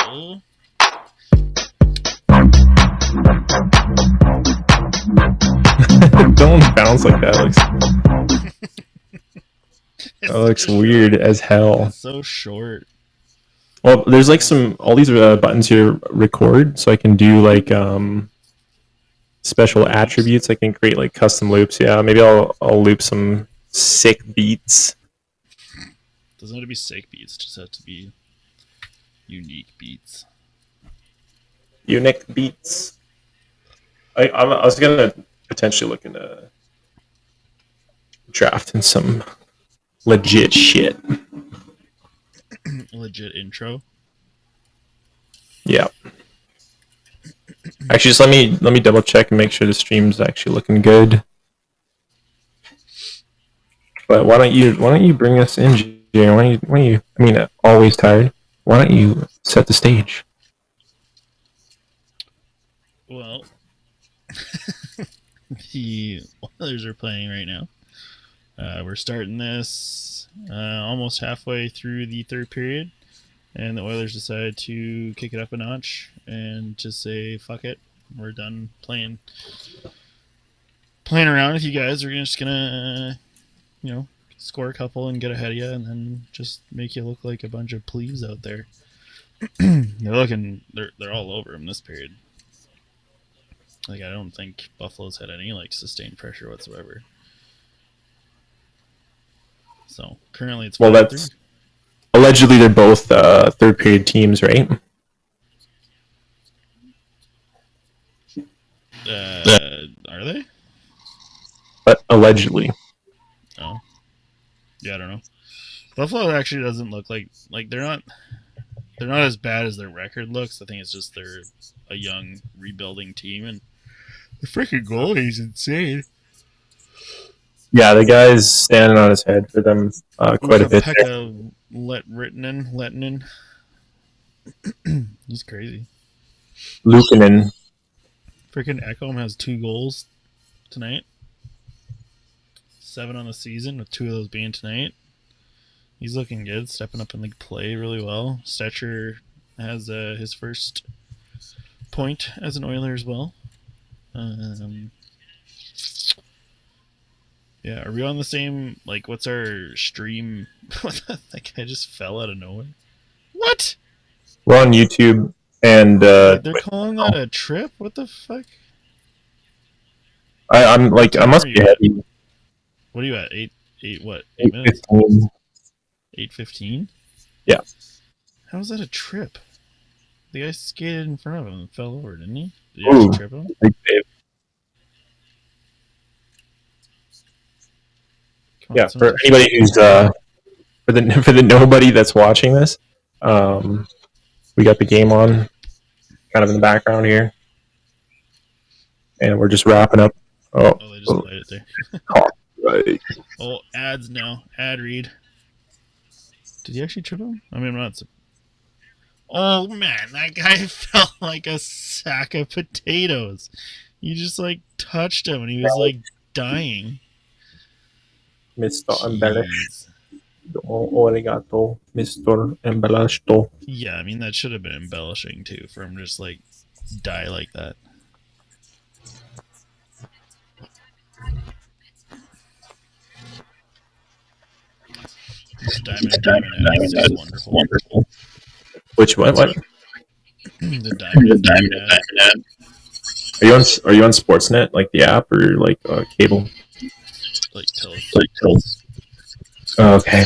Oh. Don't bounce like that. That looks weird as hell. It's so short. Well, there's like all these buttons here record, so I can do like special attributes. I can create like custom loops. Yeah, maybe I'll loop some sick beats. Doesn't have to be sick beats, just have to be unique beats. Unique beats. I was gonna potentially look into drafting some legit shit. Legit intro. Yeah. Actually, just let me double check and make sure the stream's actually looking good. But why don't you bring us in, Jay? Why don't you? I mean, always tired. Why don't you set the stage? Well, the Oilers are playing right now. We're starting this almost halfway through the third period, and the Oilers decided to kick it up a notch and just say, fuck it, we're done playing around with you guys. We're just gonna, score a couple and get ahead of you, and then just make you look like a bunch of plebes out there. They're all over them this period. Like, I don't think Buffalo's had any sustained pressure whatsoever. So currently it's that's allegedly they're both third period teams, right? Are they? But allegedly. Oh, yeah, I don't know. Buffalo actually doesn't look like they're not as bad as their record looks. I think it's just they're a young rebuilding team, and the freaking goalie's insane. Yeah, the guy's standing on his head for them quite a bit. Pekka Lettinen. He's crazy. Luukkonen. Freaking Ekholm has 2 goals tonight. 7 on the season, with 2 of those being tonight. He's looking good, stepping up in the play really well. Stetcher has his first point as an Oiler as well. Yeah, are we on the same, what's our stream? What the heck? I just fell out of nowhere. What? We're on YouTube, and they're calling that a trip? What the fuck? I must be heavy. What are you at? 8 what? 8 minutes? 8:15? Yeah. How was that a trip? The guy skated in front of him and fell over, didn't he? Did you actually trip him? Big save. Yeah, for anybody who's for the nobody that's watching this, we got the game on, kind of in the background here, and we're just wrapping up. Oh, they just played it there. Right. Oh, ads now. Ad read. Did he actually trip him? I mean, I'm not. Oh man, that guy felt like a sack of potatoes. You just touched him, and he was dying. Mr. Embellished. Origato, Mr. Embellished. Yeah, I mean, that should have been embellishing, too, for him to just, die like that. This diamond is wonderful. Which one? What? The diamond ad. Are you on Sportsnet, like the app, or cable? Telus. Oh, okay.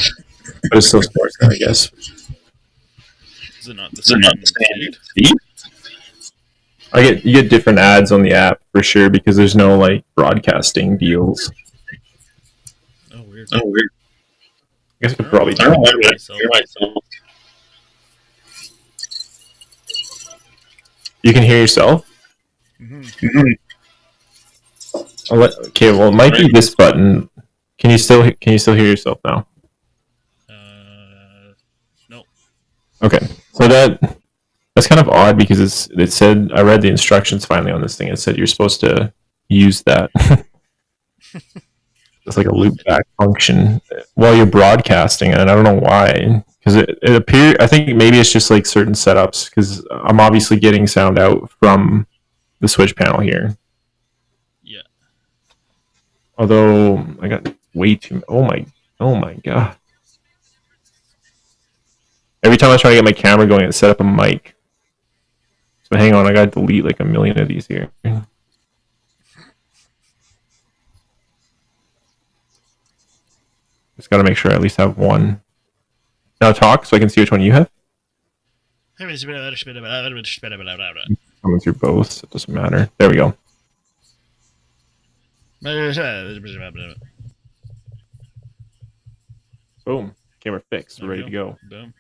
But it's still Sportsnet, I guess. Is it not the same feed? You get different ads on the app for sure, because there's no broadcasting deals. Oh weird. I guess I could probably do myself. You can hear yourself? Mm-hmm. Okay, well, it might be this button. Can you still hear yourself now? No. Okay, so that's kind of odd, because it said, I read the instructions finally on this thing. It said you're supposed to use that. It's like a loop back function while you're broadcasting, and I don't know why. Because it appears, I think maybe it's just like certain setups. Because I'm obviously getting sound out from the switch panel here. Yeah. Although I got way too. Oh my god! Every time I try to get my camera going, it set up a mic. So hang on, I gotta delete like a million of these here. Just gotta make sure I at least have one. Now talk so I can see which one you have. Coming through both, it doesn't matter. There we go. Boom. Camera fixed. We're ready to go. Boom.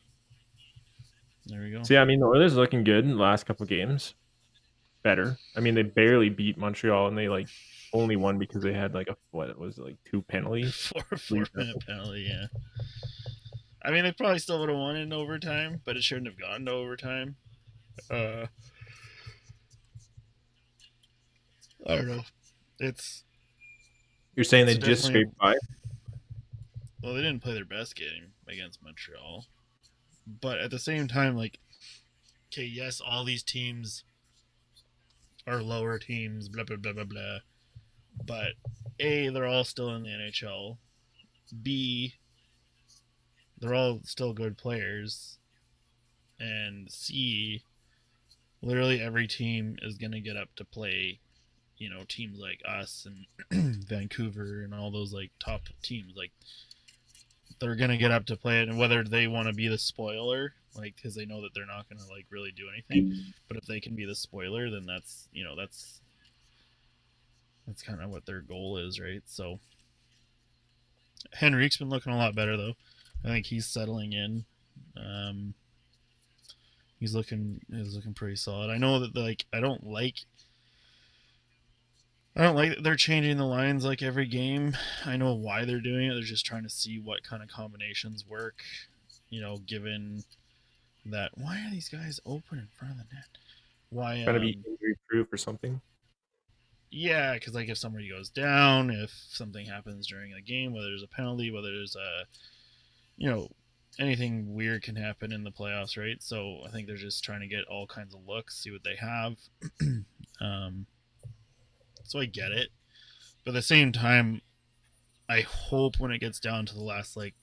There we go. So yeah, I mean the Oilers are looking good in the last couple of games. Better. I mean they barely beat Montreal and they like only won because they had like a what it was like 2 penalties. 4-minute penalty, yeah. I mean they probably still would have won in overtime, but it shouldn't have gone to overtime. I don't know. You're saying they just scraped by? Well, they didn't play their best game against Montreal. But at the same time, like, okay, yes, all these teams are lower teams, blah, blah, blah, blah, blah. But A, they're all still in the NHL. B, they're all still good players. And C, literally every team is going to get up to play, you know, teams like us and Vancouver and all those, like, top teams. Like, they're going to get up to play it, and whether they want to be the spoiler, like, because they know that they're not going to, like, really do anything. But if they can be the spoiler, then that's, you know, that's kind of what their goal is, right? So Henrique's been looking a lot better, though. I think he's settling in. He's looking pretty solid. I know that, like, I don't like that they're changing the lines like every game. I know why they're doing it. They're just trying to see what kind of combinations work, you know, given that. Why are these guys open in front of the net? Why trying to be injury proof or something? Yeah, because, like, if somebody goes down, if something happens during a game, whether there's a penalty, whether there's a, you know, anything weird can happen in the playoffs, right? So I think they're just trying to get all kinds of looks, see what they have. So I get it. But at the same time, I hope when it gets down to the last, like,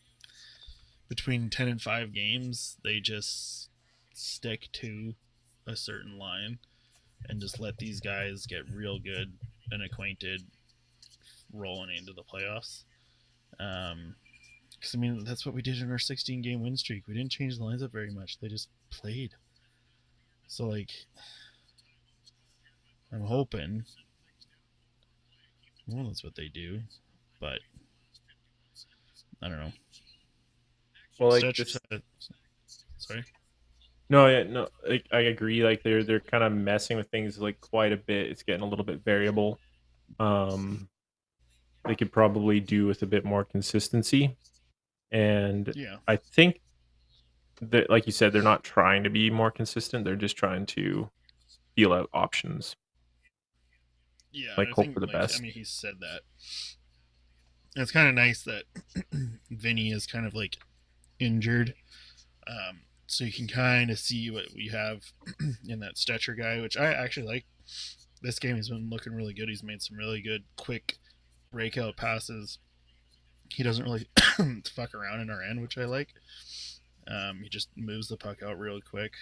between 10 and 5 games, they just stick to a certain line and just let these guys get real good and acquainted rolling into the playoffs. Because, I mean, that's what we did in our 16-game win streak. We didn't change the lines up very much. They just played. So, like, I'm hoping. Well, that's what they do. But, I don't know. Well, like, sorry? No, yeah, no, like, I agree. Like they're kind of messing with things like quite a bit. It's getting a little bit variable. They could probably do with a bit more consistency, and Yeah. I think that, like you said, they're not trying to be more consistent. They're just trying to feel out options. Yeah, like I hope think, for the like, best. I mean, he said that. And it's kind of nice that Vinny is kind of, like, injured. So you can kind of see what we have in that Stetcher guy, which I actually like. This game he's been looking really good. He's made some really good quick breakout passes. He doesn't really fuck around in our end, which I like. He just moves the puck out real quick.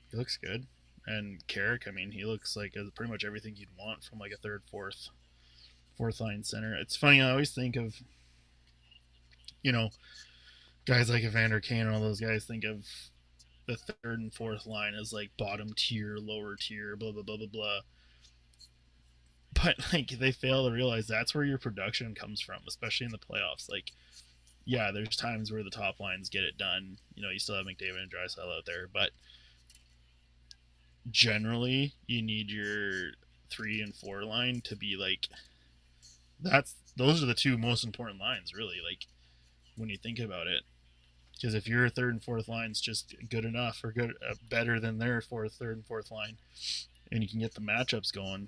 He looks good. And Carrick, I mean, he looks like pretty much everything you'd want from, like, a third, fourth line center. It's funny, I always think of, you know, guys like Evander Kane and all those guys think of the third and fourth line as, like, bottom tier, lower tier, blah, blah, blah, blah, blah. But, like, they fail to realize that's where your production comes from, especially in the playoffs. Like, yeah, there's times where the top lines get it done. You know, you still have McDavid and Draisaitl out there, but generally you need your 3 and 4 line to be, like, those are the two most important lines, really, like, when you think about it. Because if your third and fourth line's just good enough or good better than their third and fourth line, and you can get the matchups going,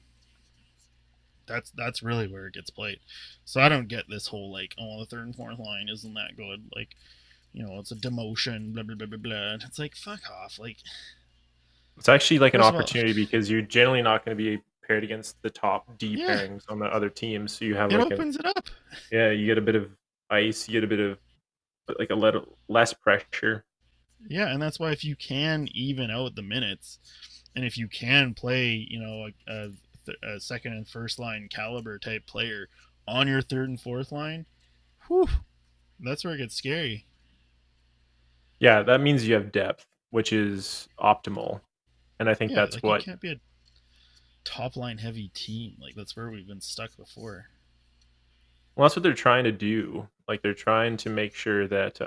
That's really where it gets played. So I don't get this whole like, oh, the third and fourth line isn't that good. Like, it's a demotion, blah blah blah blah blah. And it's like, fuck off. Like, It's actually like an first of all, opportunity because you're generally not going to be paired against the top D yeah, pairings on the other teams. So you have it like a opens it up. you get a bit of ice, you get a bit of like a little less pressure. Yeah, and that's why if you can even out the minutes, and if you can play, a second and first line caliber type player on your third and fourth line, whew, that's where it gets scary. Yeah, that means you have depth, which is optimal. And I think Yeah, that's like you what can't be a top line heavy team. Like that's where we've been stuck before. well, that's what they're trying to do. Like they're trying to make sure that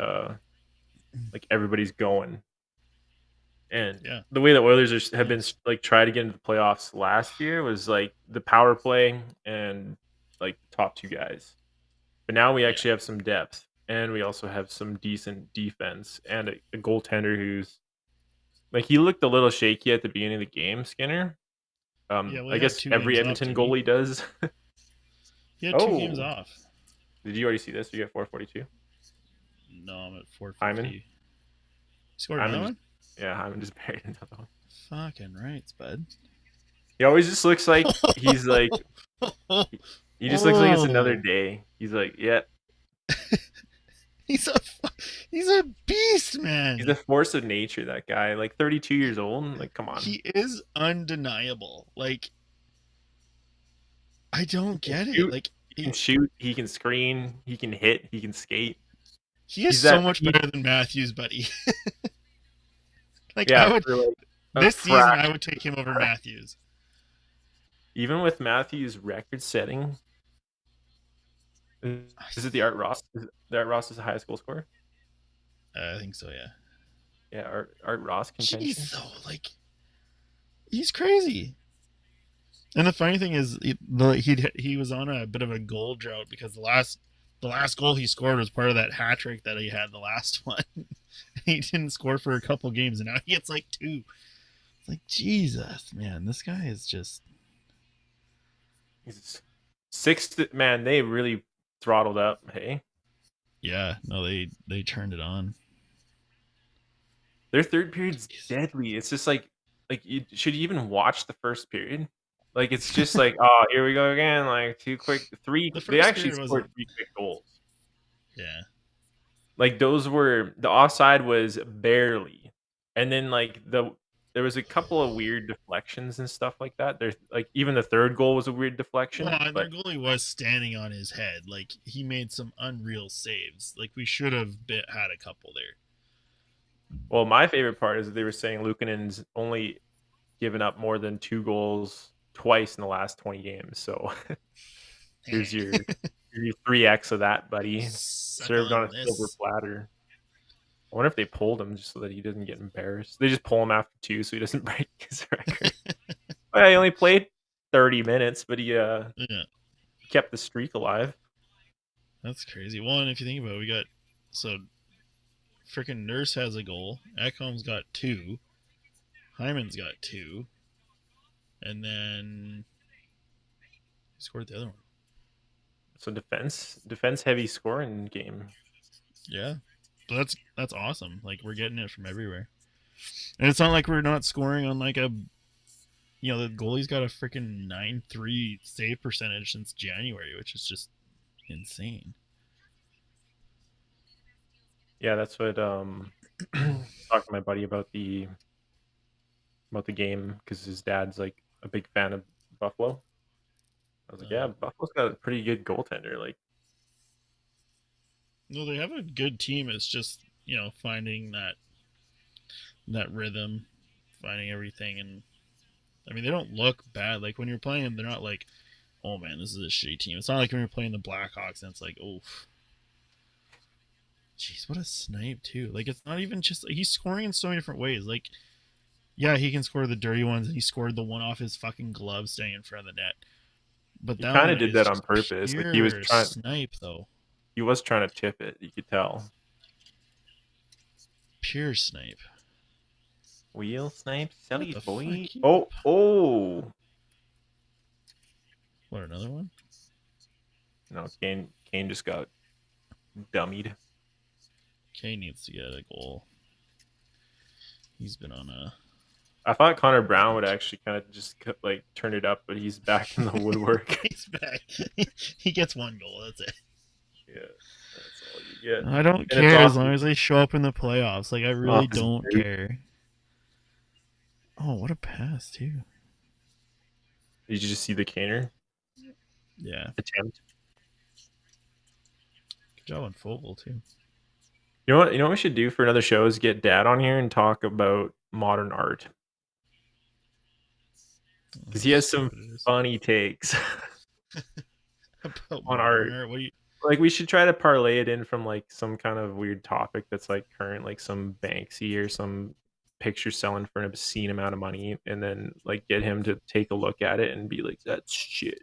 like everybody's going. And Yeah, the way the Oilers have been nice. like try to get into the playoffs last year was like the power play and like the top two guys. But now we Yeah, actually have some depth, and we also have some decent defense and a goaltender who's like he looked a little shaky at the beginning of the game, Skinner. yeah. Well, I he had guess 2 games every off, Edmonton didn't he? goalie does. He had 2 games Oh, off. did you already see this? You get 442. No, I'm at Hyman, 450. Scored Hyman another just one. yeah, Hyman just buried another one. Fucking rights, bud. He always just looks like he's like he just looks like it's another Oh, day. He's like, yeah, he's a he's a beast, he's man. a force of nature. That guy, like 32 years old. Like, come on, He is undeniable. Like I he don't can get it. shoot, Like he can shoot, he can screen, he can hit, he can skate. he is He's so that much peak. better than Matthews, buddy. Like I Yeah, would for like a this season, I fraction. would take him over Matthews. Even with Matthews' record setting, is it the Art Ross? The Art Ross is the highest goal scorer? I think so. Yeah. Yeah, Art Ross Jeez, contention. though, like he's crazy. And the funny thing is, he was on a bit of a goal drought because the last goal he scored was part of that hat trick that he had the last one. He didn't score for a couple games, and now he gets like 2. It's like Jesus, man, this guy is just He's sixth man. They really throttled up. Hey, yeah. No, they turned it on. their third period's Jeez. deadly. It's just like you should you even watch the first period? Like it's just like oh here we go again. Like two quick three. The They first actually period scored wasn't. three quick goals. Yeah, Like those were the offside was barely, and then like there was a couple of weird deflections and stuff like that. There's like even the third goal was a weird well, deflection, and their but goalie was standing on his head. Like he made some unreal saves. Like we should have had a couple there. well, my favorite part is that they were saying Luukkonen's only given up more than 2 goals twice in the last 20 games. So here's your 3x of that, buddy. Suckle Served on a on silver this. platter. I wonder if they pulled him just so that he doesn't get embarrassed. They just pull him after 2 so he doesn't break his record. Well, he only played 30 minutes, but he Yeah, kept the streak alive. that's crazy. Well, and if you think about it, we got so freaking Nurse has a goal. Ekholm's got 2. Hyman's got 2, and then he scored the other one. So defense heavy scoring game. Yeah, but that's awesome. Like we're getting it from everywhere, and it's not like we're not scoring on like a. The goalie's got a freaking 9.3 save percentage since January, which is just insane. Yeah, that's what talked to my buddy about the game because his dad's like a big fan of Buffalo. I was like, yeah, Uh, Buffalo's got a pretty good goaltender. Like, no, they have a good team. It's just finding that rhythm, finding everything, and I mean they don't look bad. Like when you're playing them, they're not like, oh man, this is a shitty team. It's not like when you're playing the Blackhawks and it's like, oh, jeez, what a snipe too. Like it's not even just he's scoring in so many different ways. Like yeah, he can score the dirty ones, and he scored the one off his fucking glove staying in front of the net. But he that kind one of did is that on just purpose. Like pure snipe, though. he was trying to tip it. You could tell. Pure snipe. Wheel snipe, What Sally's the boy. fuck? Oh, oh. What, another one? No, Kane just got dummied. Kane needs to get a goal. He's been on a. I thought Connor Brown would actually kind of just like turn it up, but he's back in the woodwork. He's back. He gets one goal. That's it. Yeah, that's all you get. I don't care as long as they show up in the playoffs. Like I really don't care. Oh, what a pass too! Did you just see the Kaner? Yeah. Attempt. Good job on Fogel too. You know what? You know what we should do for another show is get Dad on here and talk about modern art because he has some funny takes on art. What do you? Like we should try to parlay it in from like some kind of weird topic that's like current, like some Banksy or some picture selling for an obscene amount of money, and then like get him to take a look at it and be like, "That's shit."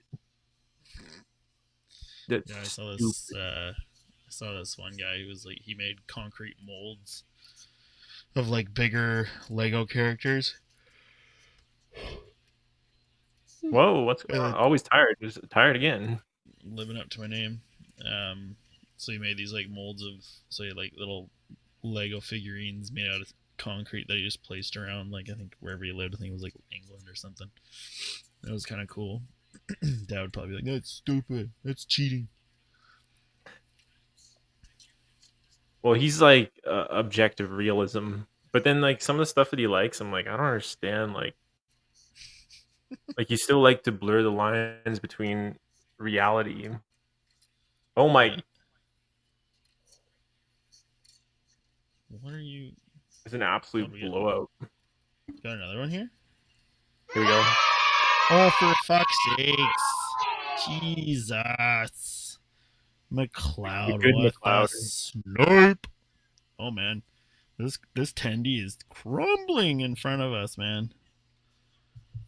That's I saw this. I saw this one guy who was like he made concrete molds of like bigger Lego characters. Whoa, what's going on? Always tired. Just tired again. Living up to my name. So he made these like molds of say like little Lego figurines made out of concrete that he just placed around like I think wherever he lived. I think it was like England or something. That was kind of cool. Dad would probably be like, "That's stupid. That's cheating." Well, he's like objective realism, but then like some of the stuff that he likes, I'm like, I don't understand. Like you still like to blur the lines between reality. Oh my! Yeah. What are you? It's an absolute blowout. Got another one here. Here we go. Oh, for fuck's sakes! Jesus, McLeod, what a snipe! Oh man, this Tendy is crumbling in front of us, man.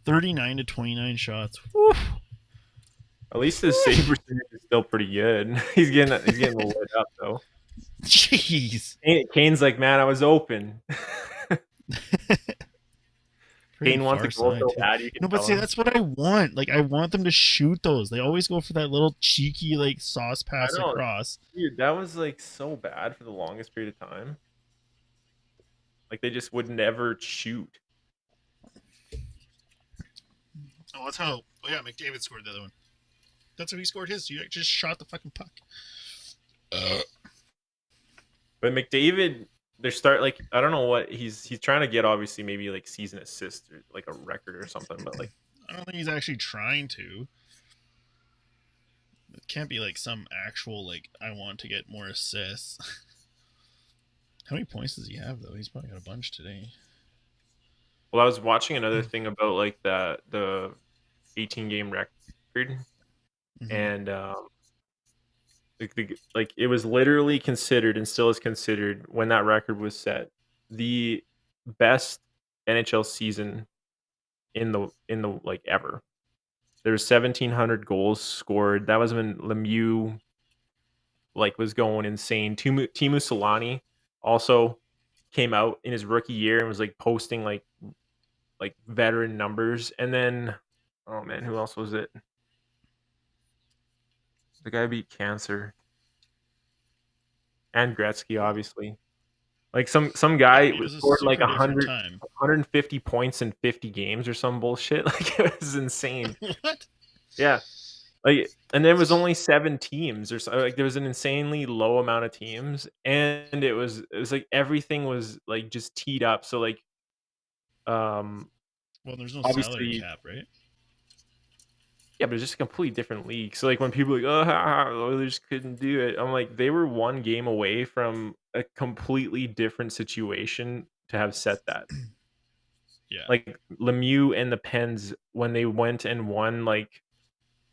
39 to 29 shots. Woo. At least his save percentage is still pretty good. He's getting lit up though. Jeez. Kane's like, man, I was open. Kane wants to go so bad. No, but see, that's what I want. Like, I want them to shoot those. They always go for that little cheeky, like, sauce pass across. Dude, that was, like, so bad for the longest period of time. Like, they just would never shoot. Oh, let's hope. Oh, yeah, McDavid scored the other one. That's how he scored his. You just shot the fucking puck. But McDavid... like I don't know what he's trying to get, obviously maybe like season assist or like a record or something, but like I don't think he's actually trying to. It can't be like some actual like I want to get more assists. How many points does he have though? He's probably got a bunch today. Well, I was watching another thing about like the 18 game record, and like it was literally considered and still is considered when that record was set the best NHL season in the like ever. There's 1,700 goals scored. That was when Lemieux like was going insane. Teemu Selanne also came out in his rookie year and was like posting like veteran numbers. And then oh man, who else was it? The guy beat cancer. And Gretzky, obviously. Like some guy scored like 150 points in 50 games or some bullshit. Like it was insane. What? Yeah. Like, and there was only 7 teams or so. Like there was an insanely low amount of teams, and it was like everything was like just teed up. So like, well, there's no salary cap, right? Yeah, but it's just a completely different league. So like when people are like, oh, they just couldn't do it. I'm like, they were one game away from a completely different situation to have set that. Yeah. Like Lemieux and the Pens, when they went and won like,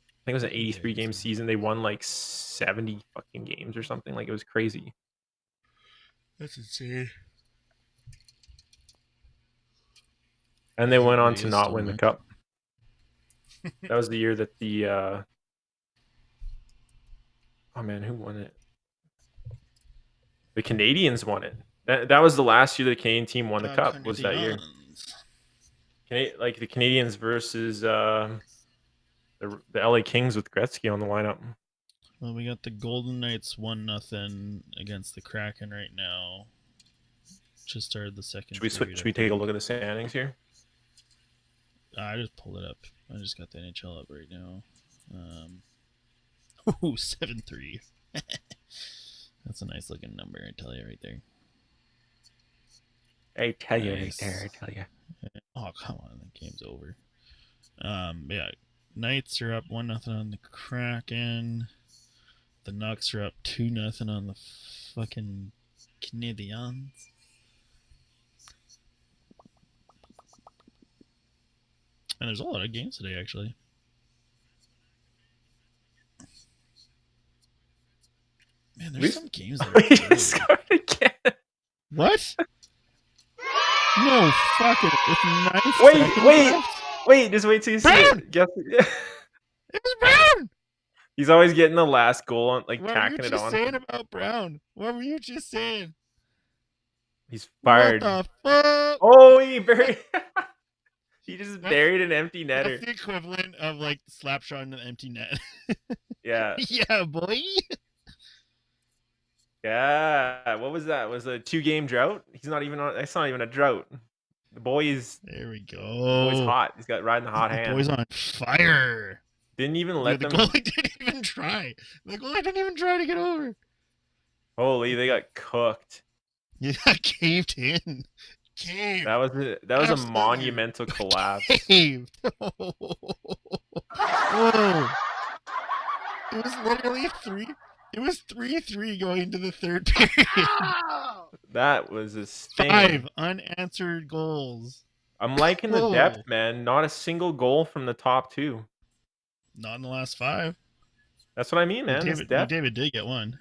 I think it was an 83 game season, they won like 70 fucking games or something. Like it was crazy. That's insane. And they went on to not win the cup. That was the year that the oh man, who won it? The Canadians won it. That was the last year the Canadian team won the cup. Was that year? Like the Canadians versus The LA Kings with Gretzky on the lineup. Well, we got the Golden Knights 1-0 against the Kraken right now. Just started the second period. Should we take a look at the standings here? I just pulled it up. I just got the NHL up right now. 7-3. That's a nice looking number, I tell you right there. I tell you right there. I tell you. Oh, come on. The game's over. Yeah. Knights are up 1-0 on the Kraken. The Nucks are up 2-0 on the fucking Canadiens. And there's a lot of games today, actually. Man, there's some games that We just scored again. What? No, fuck it. It's 9 Wait, just wait till you see it. Guess it. It was Brown! He's always getting the last goal on, like, what tacking were you it just on. saying about Brown? What were you just saying? He's fired. What the fuck? Oh, he buried. He just buried an empty netter. That's the equivalent of like the slap shot in an empty net. Yeah. Yeah, boy. Yeah. What was that? Was it a 2-game drought? He's not even on. That's not even a drought. The boy is. There we go. The boy's hot. He's got riding the hot hand. The boy's on fire. Didn't even let them. The goalie didn't even try. The goalie didn't even try to get over. Holy, they got cooked. Yeah, caved in. Caved. That was a monumental collapse. Caved. Whoa. It was literally 3-3 going into the third period. That was a sting. 5 unanswered goals. I'm liking the depth, man. Not a single goal from the top 2. Not in the last 5. That's what I mean, man. David did get one.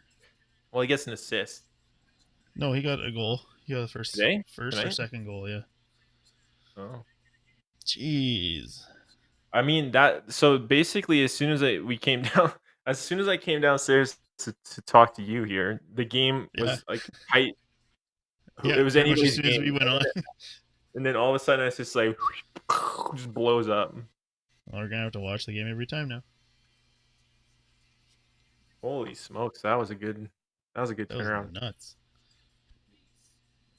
Well, he gets an assist. No, he got a goal. He got the first or second goal, yeah. Oh. Jeez. I mean so basically as soon as I came downstairs to talk to you here, the game was like tight. Yeah, it was anybody's as soon as we went on. And then all of a sudden it's just like just blows up. Well, we're gonna have to watch the game every time now. Holy smokes, that was a good turnaround. Was nuts.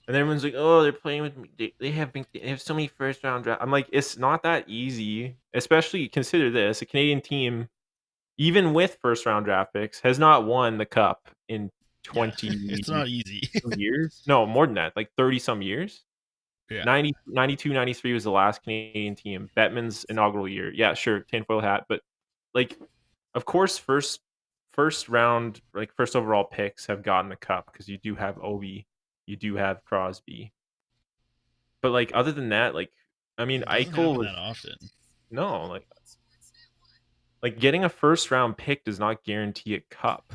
And everyone's like, "Oh, they're playing with me. They have so many first round drafts." I'm like, it's not that easy. Especially consider this: a Canadian team, even with first round draft picks, has not won the cup in 20. It's not easy. years. No, more than that, like 30 some years. Yeah. 92, 93 was the last Canadian team. Bettman's inaugural year. Yeah, sure, tinfoil hat, but like, of course, first round, like first overall picks have gotten the cup because you do have Ovi. You do have Crosby, but like other than that, like I mean, Eichel was that often. No, like getting a first round pick does not guarantee a cup.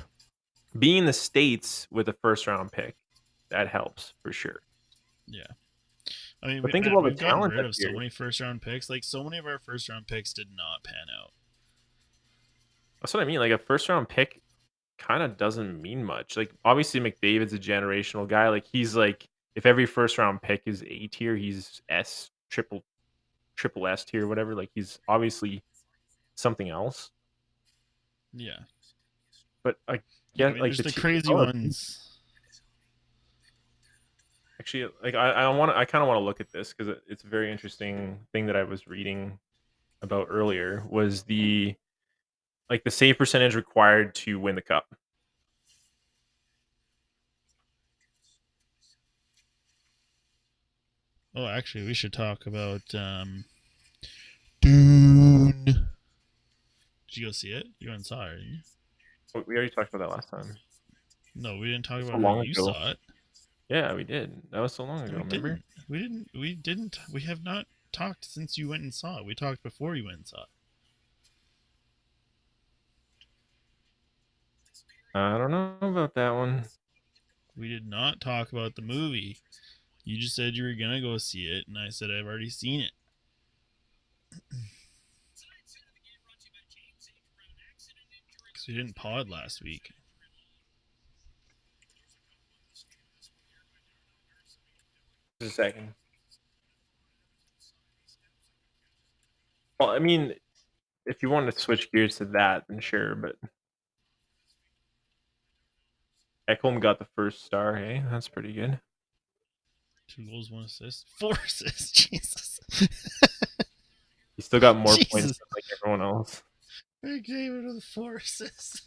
Being in the States with a first round pick, that helps for sure. Yeah, I mean, but think about the talent rid of so many first round picks. Like so many of our first round picks did not pan out. That's what I mean. Like a first round pick kind of doesn't mean much. Like obviously McDavid's a generational guy. Like he's like if every first round pick is A tier, he's S triple S tier, whatever. Like he's obviously something else. Yeah. But like like the crazy ones. Actually, like I kind of want to look at this because it's a very interesting thing that I was reading about earlier was the save percentage required to win the cup. Oh, actually, we should talk about Dune. Did you go see it? You went and saw it, didn't you? Oh, we already talked about that last time. No, we didn't talk about how you saw it. Yeah, we did. That was so long ago, remember? We didn't. We have not talked since you went and saw it. We talked before you went and saw it. I don't know about that one. We did not talk about the movie. You just said you were going to go see it, and I said I've already seen it. Because we didn't pod last week. Just a second. Well, I mean, if you want to switch gears to that, then sure. But Ekholm got the first star. Hey, that's pretty good. 2 goals, 1 assist, 4 assists. Jesus. He still got more points Jesus. than like everyone else. McDavid with 4 assists.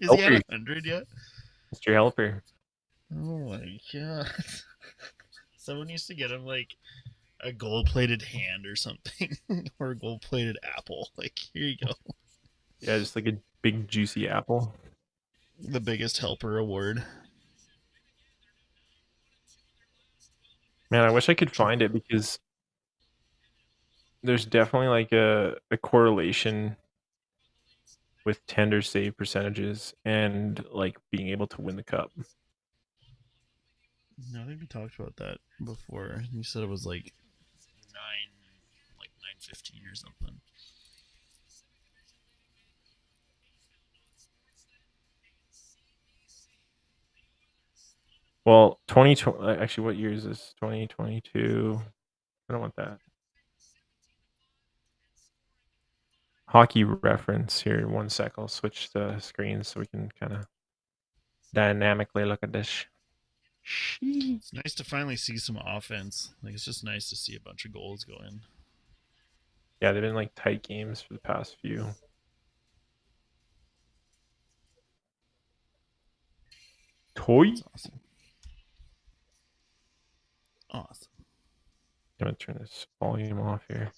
Is he Helper, at 100 yet? Mr. Helper. Oh my god. Someone used to get him like a gold-plated hand or something, or a gold-plated apple. Like, here you go. Yeah, just like a big juicy apple. The biggest helper award. Man, I wish I could find it because there's definitely like a correlation with tender save percentages and like being able to win the cup. No, I think we talked about that before. You said it was like 915 or something. Well, 2020. Actually, what year is this? 2022. I don't want that. Hockey reference here. 1 sec. I'll switch the screens so we can kind of dynamically look at this. It's nice to finally see some offense. Like, it's just nice to see a bunch of goals go in. Yeah, they've been like tight games for the past few. Toy. That's awesome. Awesome. I'm gonna turn this volume off here.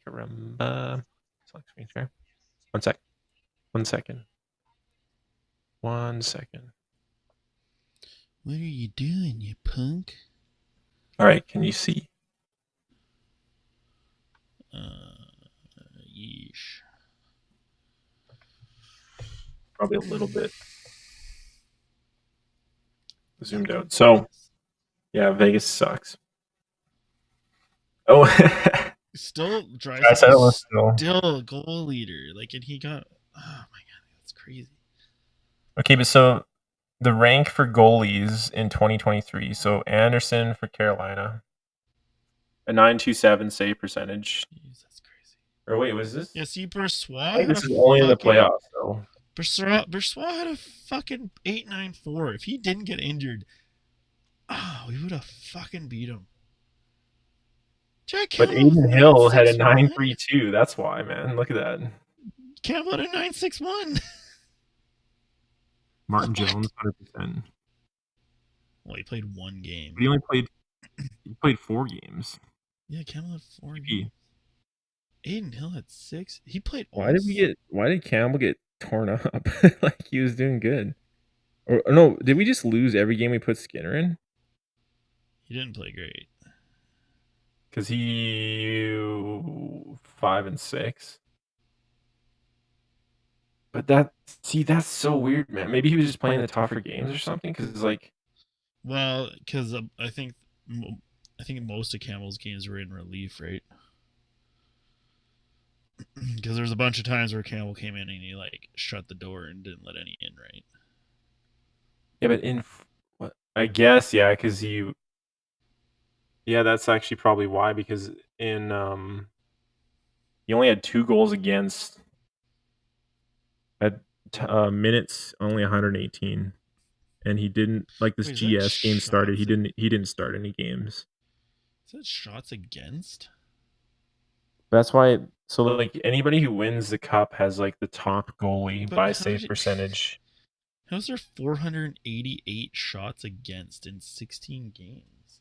Caramba. Select screen share. 1 sec. 1 second. 1 second. What are you doing, you punk? All right, can you see? Yeesh. Probably a little bit zoomed out. So, yeah, Vegas sucks. Oh, Still, Draisaitl is still a goal leader. Like, and he got. Oh my god, that's crazy. Okay, but so the rank for goalies in 2023. So Anderson for Carolina, a 927 save percentage. Jeez, that's crazy. Or wait, was this? Yeah, see, I Boursois think had this a is only in the fucking. playoffs, though. Boursois had a fucking 894. If he didn't get injured, we would have fucking beat him. Jack But Campbell Aiden with Hill had a 961. 932. That's why, man. Look at that. Campbell had a 961. Martin What? Jones, 100%. Well, he played 1 game. But he played 4 games. Yeah, Campbell had 4 GP. games. Aiden Hill had 6. He played all. Why did Campbell get torn up? Like he was doing good. Or no, did we just lose every game we put Skinner in? He didn't play great. Because he 5 and 6. But that's so weird, man. Maybe he was just playing the tougher games or something. Because like, Well, because I think most of Campbell's games were in relief, right? Because there's a bunch of times where Campbell came in and he like shut the door and didn't let any in, right? yeah, but what? I guess because that's actually probably why. Because in he only had 2 goals against at minutes, only 118, and he didn't like this GS game started. He didn't start any games. Is that shots against? That's why. So like anybody who wins the cup has like the top goalie by save percentage. How's there 488 shots against in 16 games?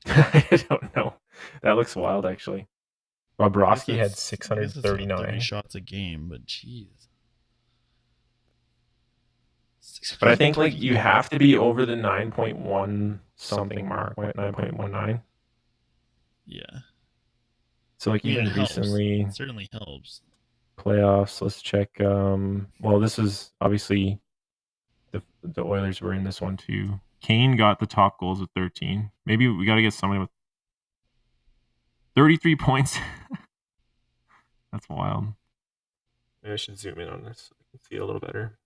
I don't know. That looks wild, actually. Bobrovsky had 639 30 shots a game, but jeez. But I think like you have to be over the 9.1 something mark, 9.19. Yeah. So like even recently, it certainly helps. Playoffs. Let's check. Well, this is obviously the Oilers were in this one too. Kane got the top goals with 13. Maybe we got to get somebody with 33 points. That's wild. Maybe I should zoom in on this so I can see it a little better.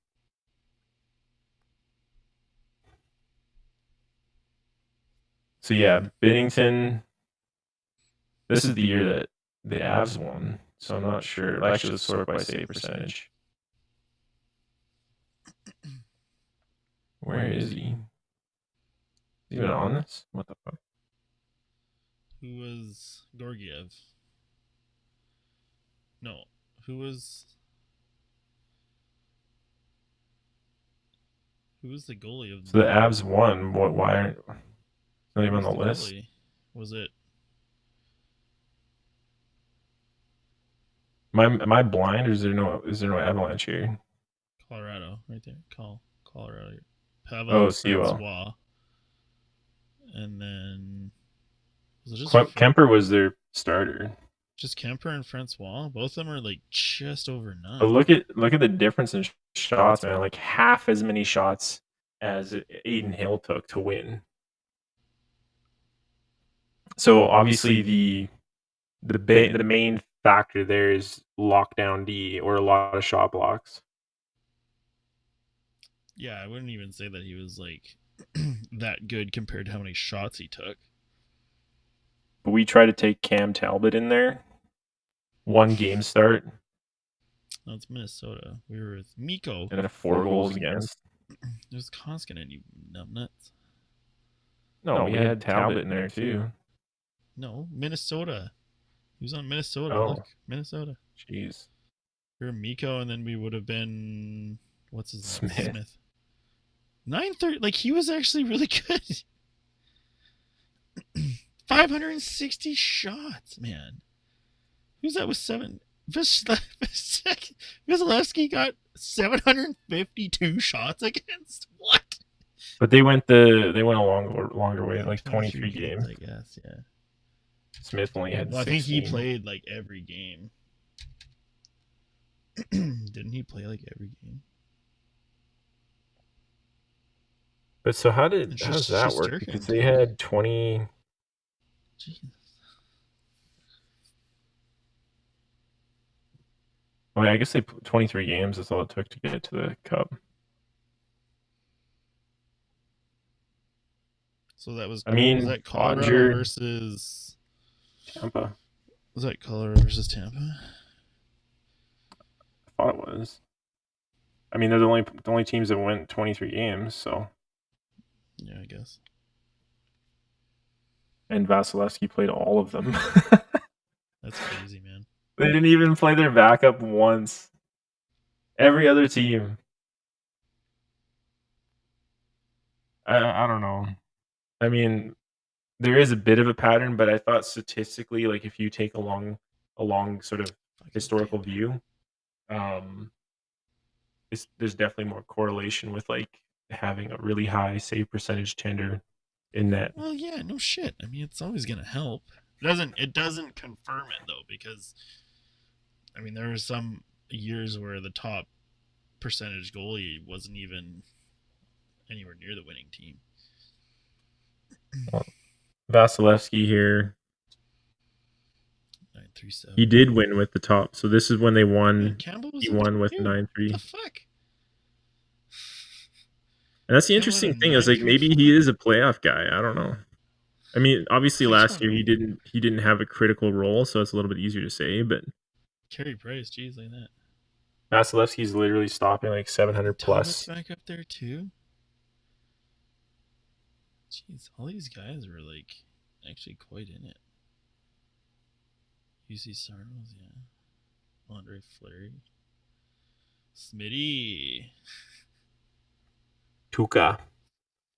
So yeah, Binnington. This is the year that the Avs won, so I'm not sure. Actually, let's sort by save percentage. Where is he? Is he even on this? What the fuck? Who was Gorgiev? No. Who was the goalie of So the Avs won. What? Why aren't not even on the list? Goalie? Was it? Am I blind, or is there no Avalanche here? Colorado, right there. Colorado. Pavel COL. Francois. And then was it just Kemper was their starter. Just Kemper and Francois? Both of them are like just over 9. But look at the difference in shots, man. Like half as many shots as Aiden Hill took to win. So obviously the main factor there is lockdown D, or a lot of shot blocks. Yeah, I wouldn't even say that he was like that good compared to how many shots he took. But we tried to take Cam Talbot in there. 1 game start. No, it's Minnesota. We were with Mikko. And 4 goals against. It was Koskinen, you numbnuts. No, we had Talbot in there too. No, Minnesota. He was on Minnesota. Oh. Look, Minnesota. Jeez. We were Mikko, and then we would have been what's his name? Smith. 930. Like, he was actually really good. 560 shots, man. Who's that with 7? Vasilevsky got 752 shots against. What? But they went a longer way, like 23 games. I guess, yeah. Smith only had 16. I think he played like every game. Didn't he play like every game? But so how does that work? Because they had 20. Jesus. Well, I guess they put 23 games. That's all it took to get to the Cup. So that was. Was that Colorado versus Tampa? Was that Colorado versus Tampa? I thought it was. I mean, they're the only teams that went 23 games, so. Yeah, I guess. And Vasilevsky played all of them. That's crazy, man. They didn't even play their backup once. Every other team. I don't know. I mean, there is a bit of a pattern, but I thought statistically, like if you take a long sort of historical view, there's definitely more correlation with like having a really high save percentage tender in net. Well, yeah, no shit. I mean, it's always gonna help. It doesn't confirm it though, because I mean, there were some years where the top percentage goalie wasn't even anywhere near the winning team. Vasilevsky here. 937. He did win with the top. So this is when they won. Campbell was he won with 9-3. What the fuck? And that's the interesting thing. Is like maybe he is a playoff guy. I don't know. I mean, obviously last year he didn't have a critical role, so it's a little bit easier to say. But Carey Price, geez, like that. Vasilevsky's literally stopping like 700 plus. Back up there too. Jeez, all these guys were like actually quite in it. UC Sarnos, yeah. Andre Fleury. Smitty. Tuca.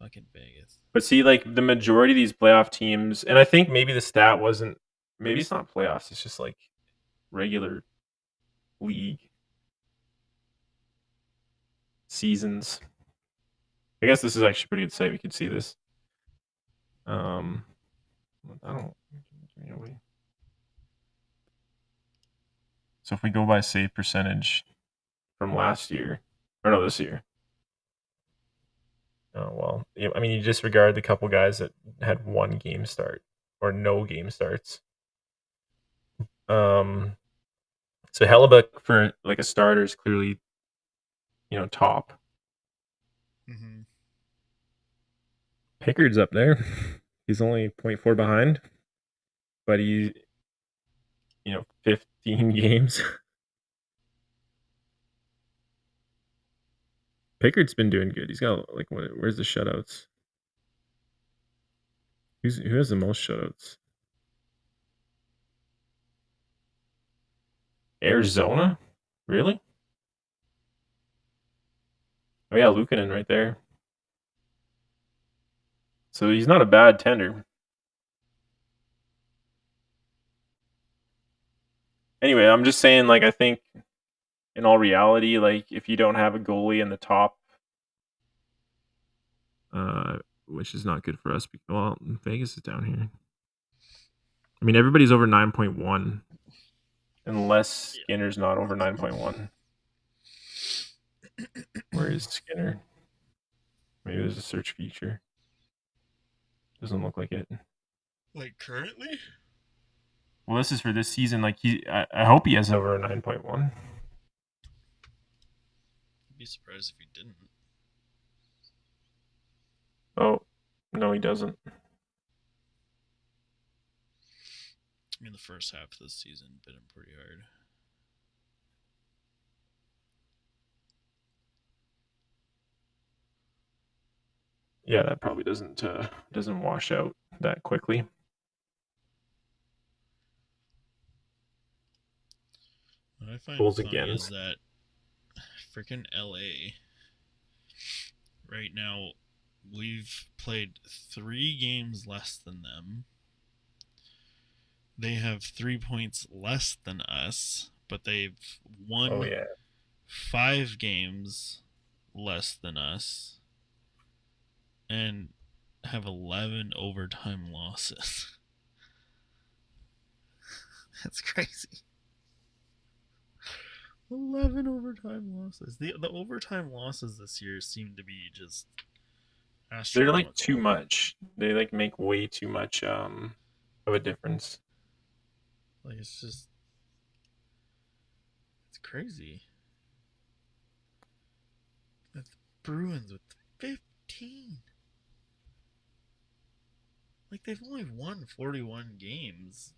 Fucking Vegas. But see, like the majority of these playoff teams, and I think maybe the stat wasn't, maybe it's not playoffs, it's just like regular league seasons. I guess this is actually pretty good to say. We could see this. So if we go by save percentage from last year, or no, this year. Oh, well, I mean, you disregard the couple guys that had 1 game start or no game starts. So Hellebuck for like a starter is clearly, top. Mm-hmm. Pickard's up there. He's only 0.4 behind, but he, 15 games. Pickard's been doing good. He's got where's the shutouts? Who has the most shutouts? Arizona? Really? Oh yeah, Luukkonen right there. So he's not a bad tender. Anyway, I'm just saying, I think in all reality, if you don't have a goalie in the top, which is not good for us. Well, Vegas is down here. I mean, everybody's over 9.1, unless Skinner's not over 9.1. Where is Skinner? Maybe there's a search feature. Doesn't look like it. Like currently? Well, this is for this season. I hope he has over a 9.1. I'd be surprised if he didn't. Oh, no, he doesn't. I mean, the first half of this season bit him pretty hard. Yeah, that probably doesn't wash out that quickly. What I find Goals funny again. is that freaking LA right now, we've played 3 games less than them. They have 3 points less than us, but they've won 5 games less than us and have 11 overtime losses. That's crazy. 11 overtime losses. The overtime losses this year seem to be just astronomical. They're too much. They make way too much of a difference. It's crazy. The Bruins with 15. They've only won 41 games.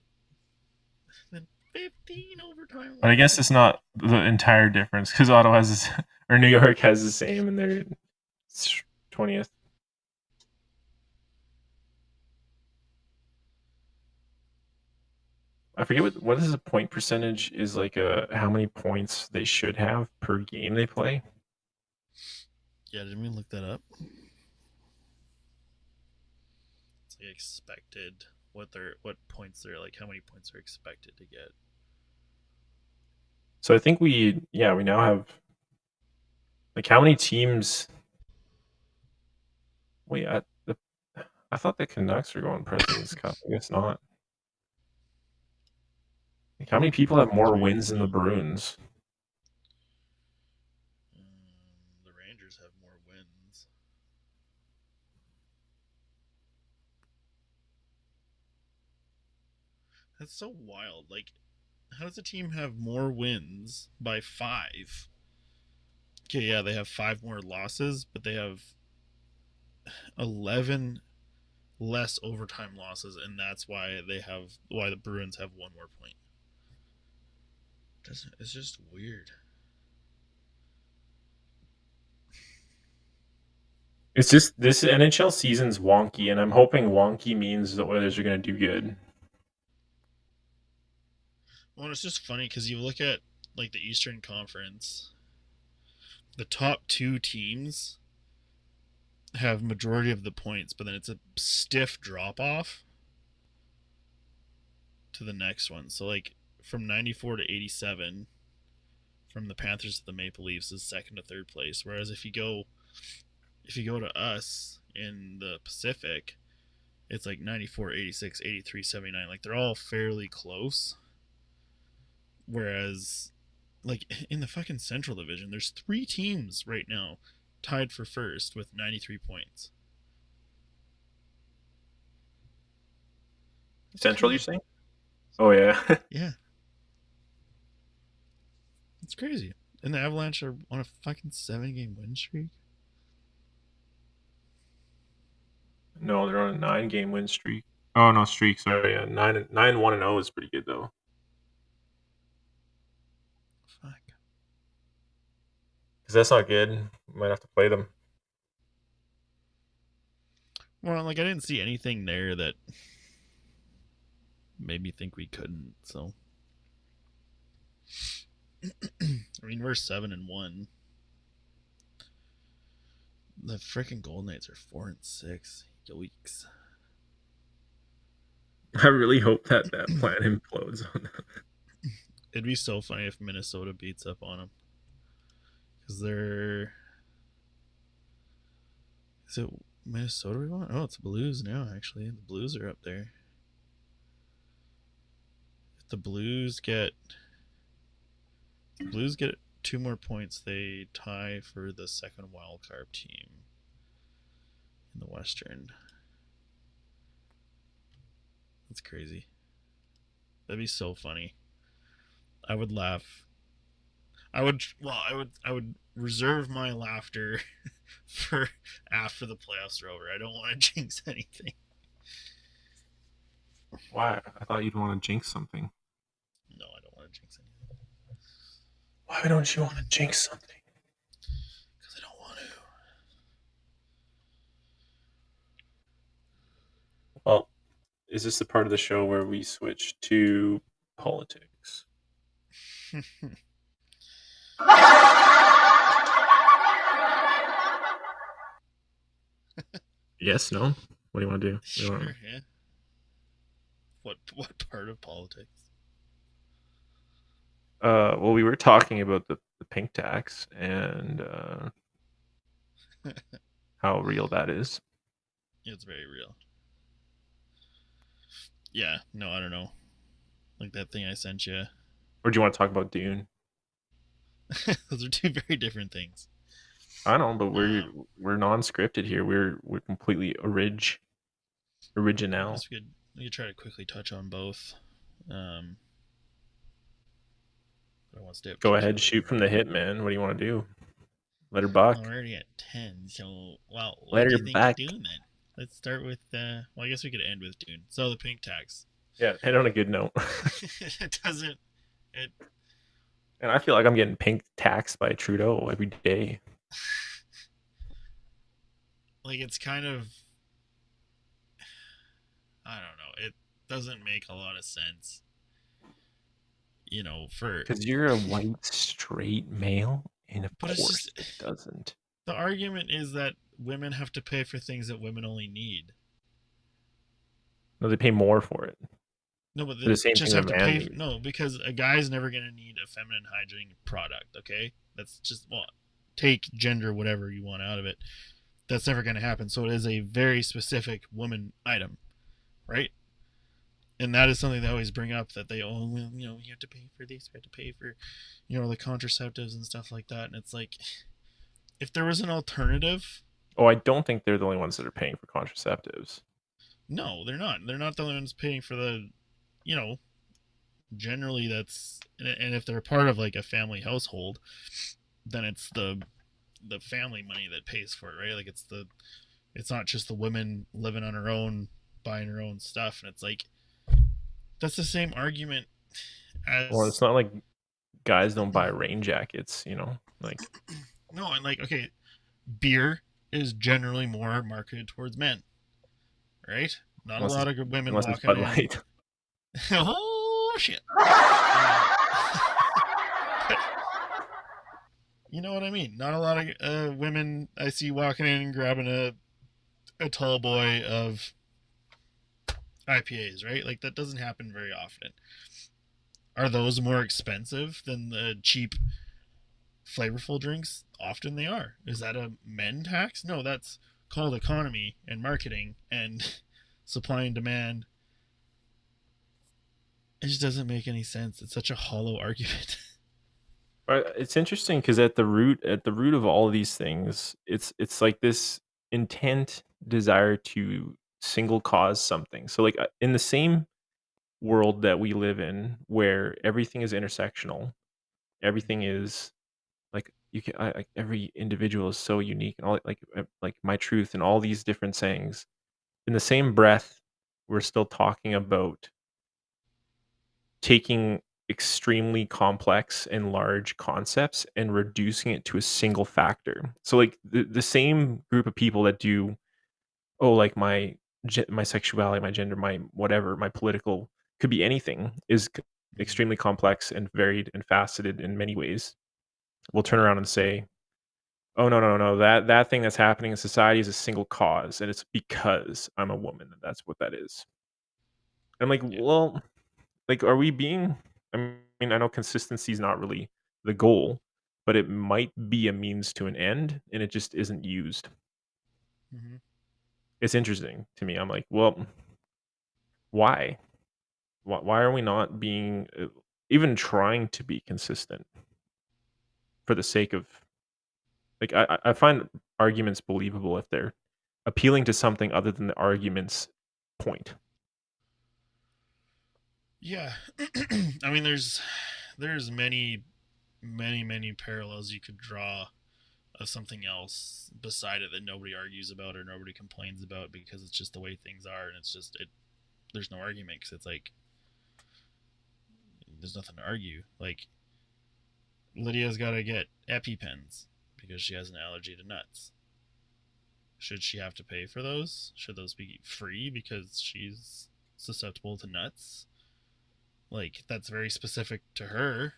Then 15 overtime. But I guess it's not the entire difference because Ottawa has or New York has the same, and they're 20th. I forget what is the point percentage is how many points they should have per game they play. Yeah, didn't we look that up? It's expected what points they're how many points they're expected to get. So I think we now have how many teams. Wait, I thought the Canucks were going President's Cup. I guess not. How many people have more wins than the Bruins? The Rangers have more wins. That's so wild. How does a team have more wins by 5? Okay, yeah, they have 5 more losses, but they have 11 less overtime losses, and that's why the Bruins have 1 more point. It's just weird. It's just this NHL season's wonky, and I'm hoping wonky means the Oilers are going to do good. Well, it's just funny because you look at the Eastern Conference, the top 2 teams have majority of the points, but then it's a stiff drop off to the next one. So from 94 to 87, from the Panthers to the Maple Leafs is 2nd to 3rd place. Whereas if you go to us in the Pacific, it's 94, 86, 83, 79. They're all fairly close. Whereas in the fucking Central Division, there's 3 teams right now tied for first with 93 points. Central, you're saying? Oh, yeah. Yeah. It's crazy. And the Avalanche are on a fucking 7-game win streak. No, they're on a 9-game win streak. Oh no, streak. Sorry, yeah, 9-1-0 is pretty good though. Fuck. Because that's not good. Might have to play them. Well, like I didn't see anything there that made me think we couldn't. So, I mean, we're 7-1. The freaking Golden Knights are 4-6. Yoicks. I really hope that plan implodes on them. It'd be so funny if Minnesota beats up on them. Because they're. Is it Minnesota we want? Oh, it's Blues now, actually. The Blues are up there. If the Blues get 2 more points, they tie for the second wild card team in the Western. That's crazy. That'd be so funny. I would laugh. I would reserve my laughter for after the playoffs are over. I don't want to jinx anything. Why? I thought you'd want to jinx something. No, I don't want to jinx anything. Why don't you want to jinx something? Because I don't want to. Well, is this the part of the show where we switch to politics? Yes, no? What do you want to do? Sure, yeah. What part of politics? Well, we were talking about the pink tax and how real that is. It's very real. Yeah, no, I don't know. Like that thing I sent you. Or do you want to talk about Dune? Those are two very different things. I don't know, but we're non-scripted here. We're completely original. I guess we could try to quickly touch on both. I don't want to stay up Go too ahead, late shoot from here. the hip, man. What do you want to do? Let her buck. Well, we're already at 10, so well, Let what do her you think buck. of Dune then? Let's start with well, I guess we could end with Dune. So the pink tax. Yeah, end on a good note. It doesn't it And I feel like I'm getting pink taxed by Trudeau every day. like it's kind of I don't know. It doesn't make a lot of sense. For Because you're a white, straight male, and of but it's course just it doesn't. the argument is that women have to pay for things that women only need. No, they pay more for it. No, but For the they same just thing a have to man pay. needs. No, because a guy's never going to need a feminine hygiene product, okay? That's just, well, take gender, whatever you want out of it. That's never going to happen. So it is a very specific woman item, right? And that is something they always bring up that they, oh, well, you have to pay for these, you have to pay for, the contraceptives and stuff like that. And it's like, if there was an alternative, Oh, I don't think they're the only ones that are paying for contraceptives. no, they're not. They're not the ones paying for the, you know, generally that's and if they're part of like a family household, then it's the family money that pays for it, right? Like it's not just the woman living on her own buying her own stuff, and it's like that's the same argument Well, it's as not like guys don't buy rain jackets, like no, and like okay, beer is generally more marketed towards men, right? Not a unless it's lot of women unless it's walking Bud in. Light. Oh shit. But you know what I mean? Not a lot of women I see walking in and grabbing a tall boy of IPAs, right? Like that doesn't happen very often. Are those more expensive than the cheap, flavorful drinks? Often they are. Is that a men tax? No, that's called economy and marketing and supply and demand. It just doesn't make any sense. It's such a hollow argument. It's interesting because at the root of all of these things, it's like this intent desire to single cause something. So like in the same world that we live in, where everything is intersectional, everything is like you can every individual is so unique and all like my truth and all these different sayings. in the same breath, we're still talking about taking extremely complex and large concepts and reducing it to a single factor. So like the same group of people that do, oh, like my sexuality, my gender, my whatever, my political, could be anything, is Mhm. extremely complex and varied and faceted in many ways. We'll turn around and say, oh, no, that thing that's happening in society is a single cause, and it's because I'm a woman, and that's what that is. And I'm like, Yeah. well, like, are we being, I mean, I know consistency is not really the goal, but it might be a means to an end, and it just isn't used. Hmm. It's interesting to me. I'm like, well, why? Why are we not being, even trying to be consistent for the sake of, like, I find arguments believable if they're appealing to something other than the argument's point. Yeah. I mean, there's many parallels you could draw of something else beside it that nobody argues about or nobody complains about because it's just the way things are, and it's just it. There's no argument because it's like there's nothing to argue. Like Lydia's got to get EpiPens because she has an allergy to nuts. Should she have to pay for those? Should those be free because she's susceptible to nuts? Like that's very specific to her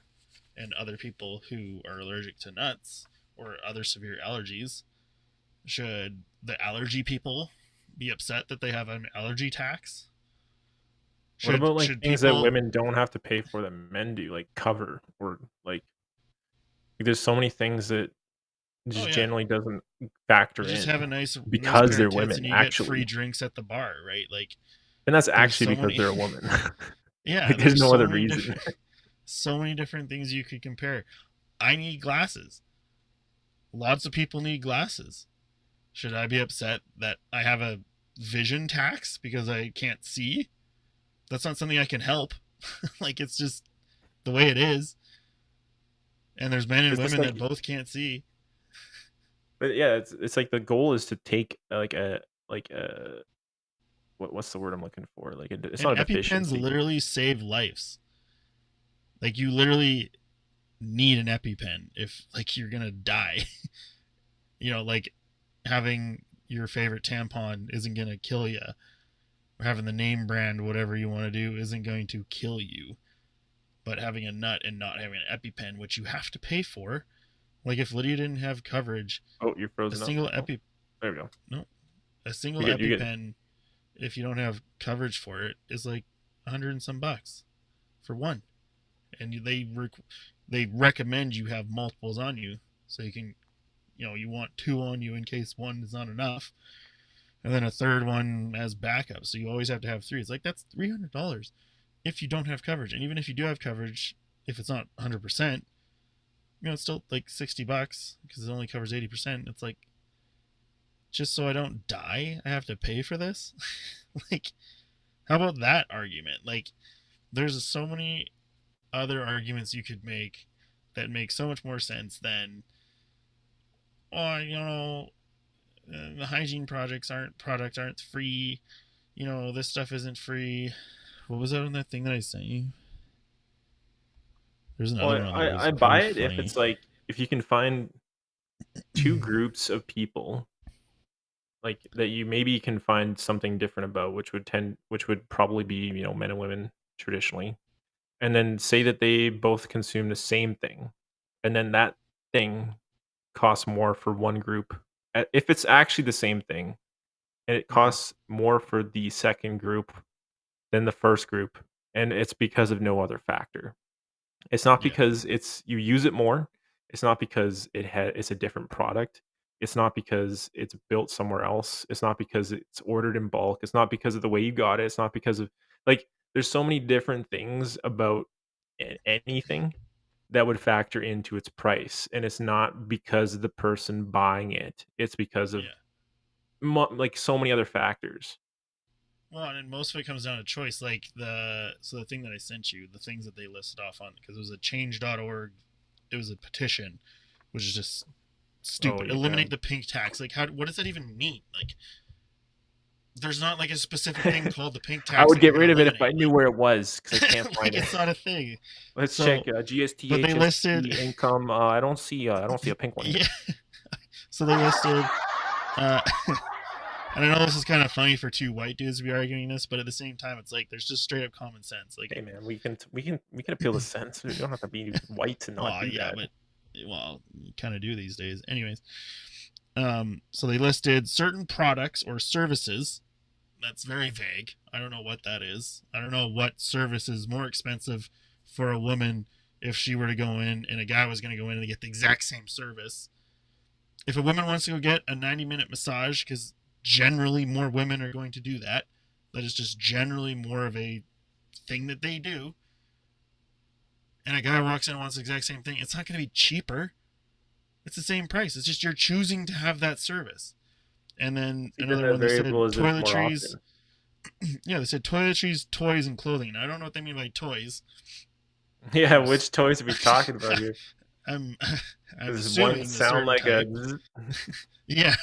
and other people who are allergic to nuts or other severe allergies. Should the allergy people be upset that they have an allergy tax? What Should about like should things that people? women don't have to pay for that men do, like cover, or like there's so many things that Oh just yeah, generally doesn't you factor just have in a nice because pair of they're tits women, and you get free actually. drinks at the bar, right? Like And that's there's actually so because many. they're a woman. Yeah, Like there's there's no so other many reason. different so many different things you could compare. I need glasses. Lots of people need glasses. Should I be upset that I have a vision tax because I can't see? That's not something I can help. Like it's just the way it is. And there's men and It's just women like, that both can't see. but yeah, it's like the goal is to take like a what's the word I'm looking for? Like it's And not a EpiPens deficiency. literally save lives. Like you literally need an EpiPen if like you're gonna die. Like having your favorite tampon isn't gonna kill you, or having the name brand whatever you want to do isn't going to kill you. But having a nut and not having an EpiPen, which you have to pay for, like if Lydia didn't have coverage, Oh, you're a frozen up. single Oh, epi there we go. no, a single You're good. You're good. EpiPen, if you don't have coverage for it, is like 100 and some bucks for one, and they recommend you have multiples on you so you can, you want two on you in case one is not enough, and then a third one as backup. So you always have to have three. It's like that's $300 if you don't have coverage, and even if you do have coverage, if it's not 100%, it's still like $60 because it only covers 80%. It's like just so I don't die, I have to pay for this. Like, how about that argument? Like, there's so many other arguments you could make that make so much more sense than, oh, the hygiene products aren't free. This stuff isn't free. What was that on that thing that I sent you? There's another Well, one that I was pretty buy it if funny. it's like, if you can find two groups of people like that, you maybe can find something different about, which would probably be, men and women traditionally, and then say that they both consume the same thing, and then that thing costs more for one group. If it's actually the same thing and it Mhm. costs more for the second group than the first group, and it's because of no other factor. It's not Yeah, because you use it more. It's not because it's a different product. It's not because it's built somewhere else. It's not because it's ordered in bulk. It's not because of the way you got it. It's not because of, like, there's so many different things about anything that would factor into its price, and it's not because of the person buying it. It's because of yeah. like so many other factors. Well, and most of it comes down to choice. Like the thing that I sent you, the things that they listed off on, because it was a change.org, it was a petition, which is just Oh stupid. yeah, Eliminate the pink tax. Like, what does that even mean? Like, There's not like a specific thing called the pink I tax would that you're get gonna rid of it if I eliminate. knew where it was because I can't find Like it. it's not a thing. Let's So, check GST, but they listed, HST, income. I don't see a pink one here. yeah. So they listed. Uh, and I know this is kind of funny for two white dudes to be arguing this, but at the same time, it's like there's just straight up common sense. Like, Hey man, we can appeal to sense. You don't have to be white to not well, do yeah, that. but well, you kind of do these days. Anyways, so they listed certain products or services. That's very vague. I don't know what that is. I don't know what service is more expensive for a woman if she were to go in and a guy was going to go in and get the exact same service. If a woman wants to go get a 90-minute massage, because generally more women are going to do that, that is just generally more of a thing that they do, and a guy walks in and wants the exact same thing, it's not going to be cheaper. It's the same price. It's just you're choosing to have that service. And then Even another the one, they said variable is it's more toiletries. often. Yeah, they said toiletries, toys, and clothing. Now, I don't know what they mean by toys. Yeah, which toys are we talking about here? I'm Does one assuming a sound certain like type. a? Yeah,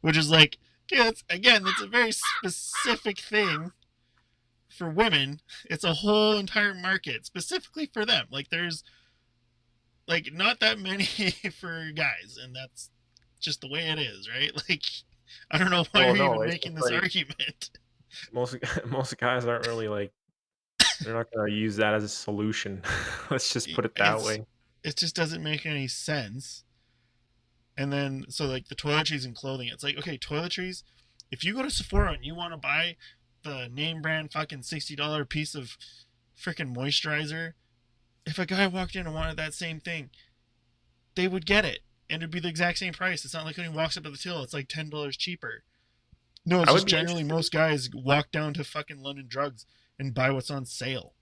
which is like, yeah, that's a very specific thing for women. It's a whole entire market specifically for them. Like there's like not that many for guys, and that's just the way it is, right? Like I don't know why Well, you're no, even it's making just this like argument. most guys aren't really like they're not gonna use that as a solution. Let's just put it that It's way. it just doesn't make any sense. And then so like the toiletries and clothing, it's like okay, toiletries. If you go to Sephora and you want to buy the name brand fucking $60 piece of freaking moisturizer, if a guy walked in and wanted that same thing, they would get it, and it'd be the exact same price. It's not like when he walks up to the till, it's like $10 cheaper. No, it's I would just be generally interested. most guys walk down to fucking London Drugs and buy what's on sale.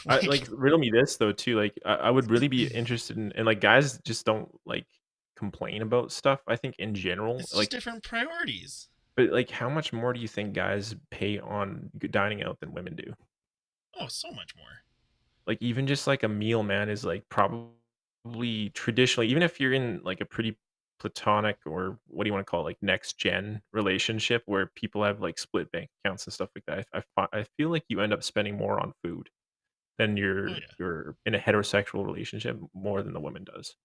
I Like like riddle me this though too. Like I would really be interested in, and like guys just don't like complain about stuff. I think in general, it's just like, different priorities. but like, how much more do you think guys pay on dining out than women do? Oh, so much more. Like even just like a meal, man, is like probably traditionally, even if you're in like a pretty platonic or what do you want to call it, like next gen relationship where people have like split bank accounts and stuff like that. I feel like you end up spending more on food than Oh yeah. you're in a heterosexual relationship more than the woman does. Yeah.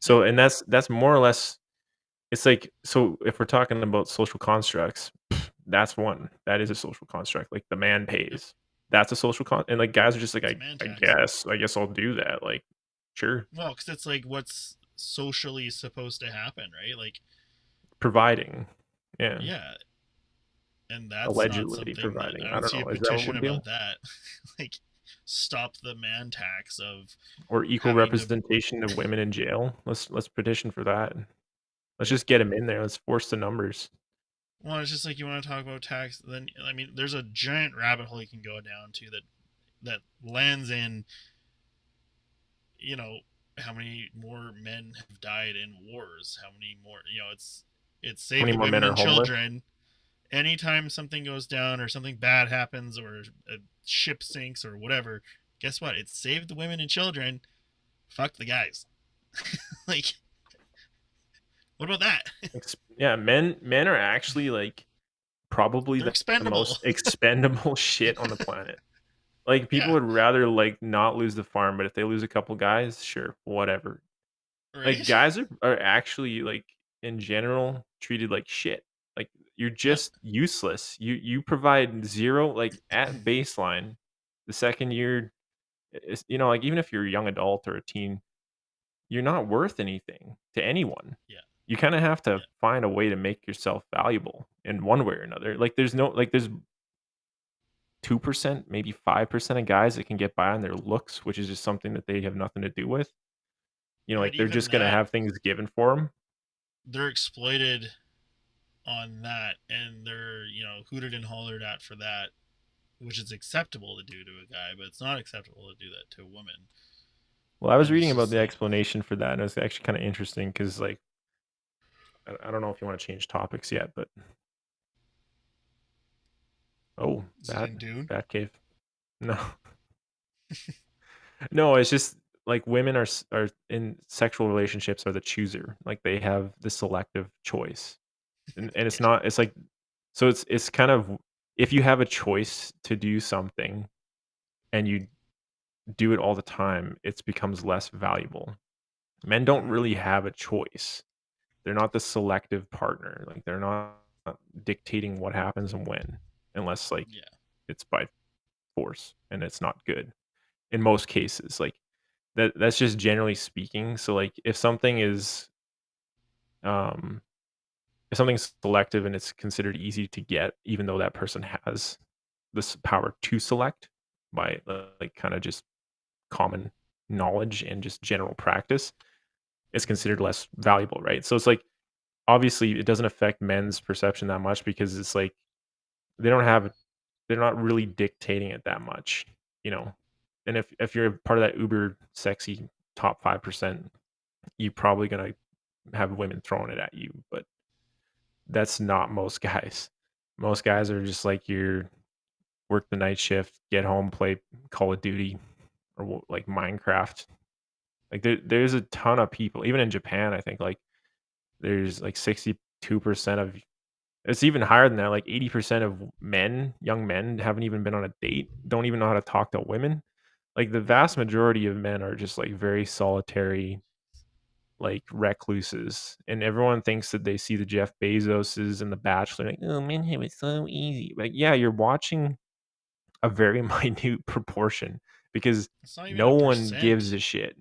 So, and that's more or less it's like so if we're talking about social constructs, that's one. That is a social construct. Like the man Yep. pays. That's a social con and like guys are just like, It's a man I tax. guess I'll do that. Like, sure. Well, because it's like what's socially supposed to happen, right? Like, Providing. Yeah. yeah, and that's not Allegedly something that providing. I I don't don't see a know. Is that what petition would be? about that. Like, stop the man tax of Or equal having to. representation of women in jail. Let's petition for that. Let's Yeah. just get them in there. Let's force the numbers. Well, it's just like you want to talk about tax. Then I mean, there's a giant rabbit hole you can go down to that lands in, you know, how many more men have died in wars, how many more, it's How saved many the more women men are and homeless? children. Anytime something goes down or something bad happens or a ship sinks or whatever, guess what? It saved the women and children. Fuck the guys. Like, what about that? Yeah, men are actually like probably They're the expendable. most expendable shit on the planet. Like people Yeah, would rather like not lose the farm, but if they lose a couple guys, sure, whatever. Like right. guys are actually like in general treated like shit. Like you're Yep. just useless. You provide zero like at baseline. The second year is like even if you're a young adult or a teen, you're not worth anything to anyone. Yeah. You kind of have to Yeah. find a way to make yourself valuable in one way or another. Like there's no like there's 2%, maybe 5% of guys that can get by on their looks, which is just something that they have nothing to do with. Yeah, Like but they're even just gonna that, have things given for them. they're exploited on that, and they're hooted and hollered at for that, which is acceptable to do to a guy, but it's not acceptable to do that to a woman. Well, I was And it's reading about just the like, explanation for that, and it's actually kind of interesting because, like, I don't know if you want to change topics yet, but oh, is it in Dune? Bat Cave, no, no, it's just like women are in sexual relationships are the chooser, like they have the selective choice, and it's Yeah. not, it's like So it's kind of, if you have a choice to do something and you do it all the time, it becomes less valuable. Men don't really have a choice. They're not the selective partner. Like they're not dictating what happens and when, unless like Yeah. it's by force and it's not good. In most cases, like that's just generally speaking. So like um if something's selective and it's considered easy to get, even though that person has this power to select by like kind of just common knowledge and just general practice, it's considered less valuable, right? So it's like, obviously it doesn't affect men's perception that much because it's like they don't have they're not really dictating it that much, you know. And if you're part of that uber sexy top 5%, you're probably going to have women throwing it at you, but that's not most guys. Most guys are just like, you're work the night shift, get home, play Call of Duty or like Minecraft. Like there's a ton of people, even in Japan, I think like there's like 62% of, it's even higher than that, like 80% of men, young men, haven't even been on a date, don't even know how to talk to women. Like the vast majority of men are just like very solitary, like recluses. And everyone thinks that they see the Jeff Bezoses and the Bachelor, like, oh, men have it so easy. Like, yeah, you're watching a very minute proportion because It's not even no a one gives percent. a shit.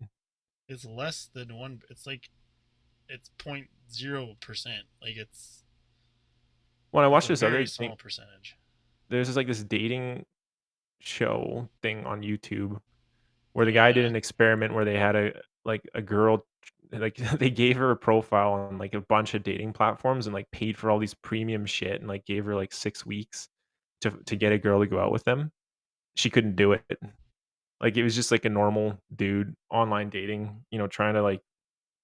It's less than one. It's like it's 0.0%. Like When I it's watched a this very other thing, small percentage. there's this like this dating show thing on YouTube where the Oh guy did yeah. an experiment where they had a girl, like they gave her a profile on like a bunch of dating platforms and like paid for all these premium shit and like gave her like 6 weeks to get a girl to go out with them. She couldn't do it. Like it was just like a normal dude online dating, trying to like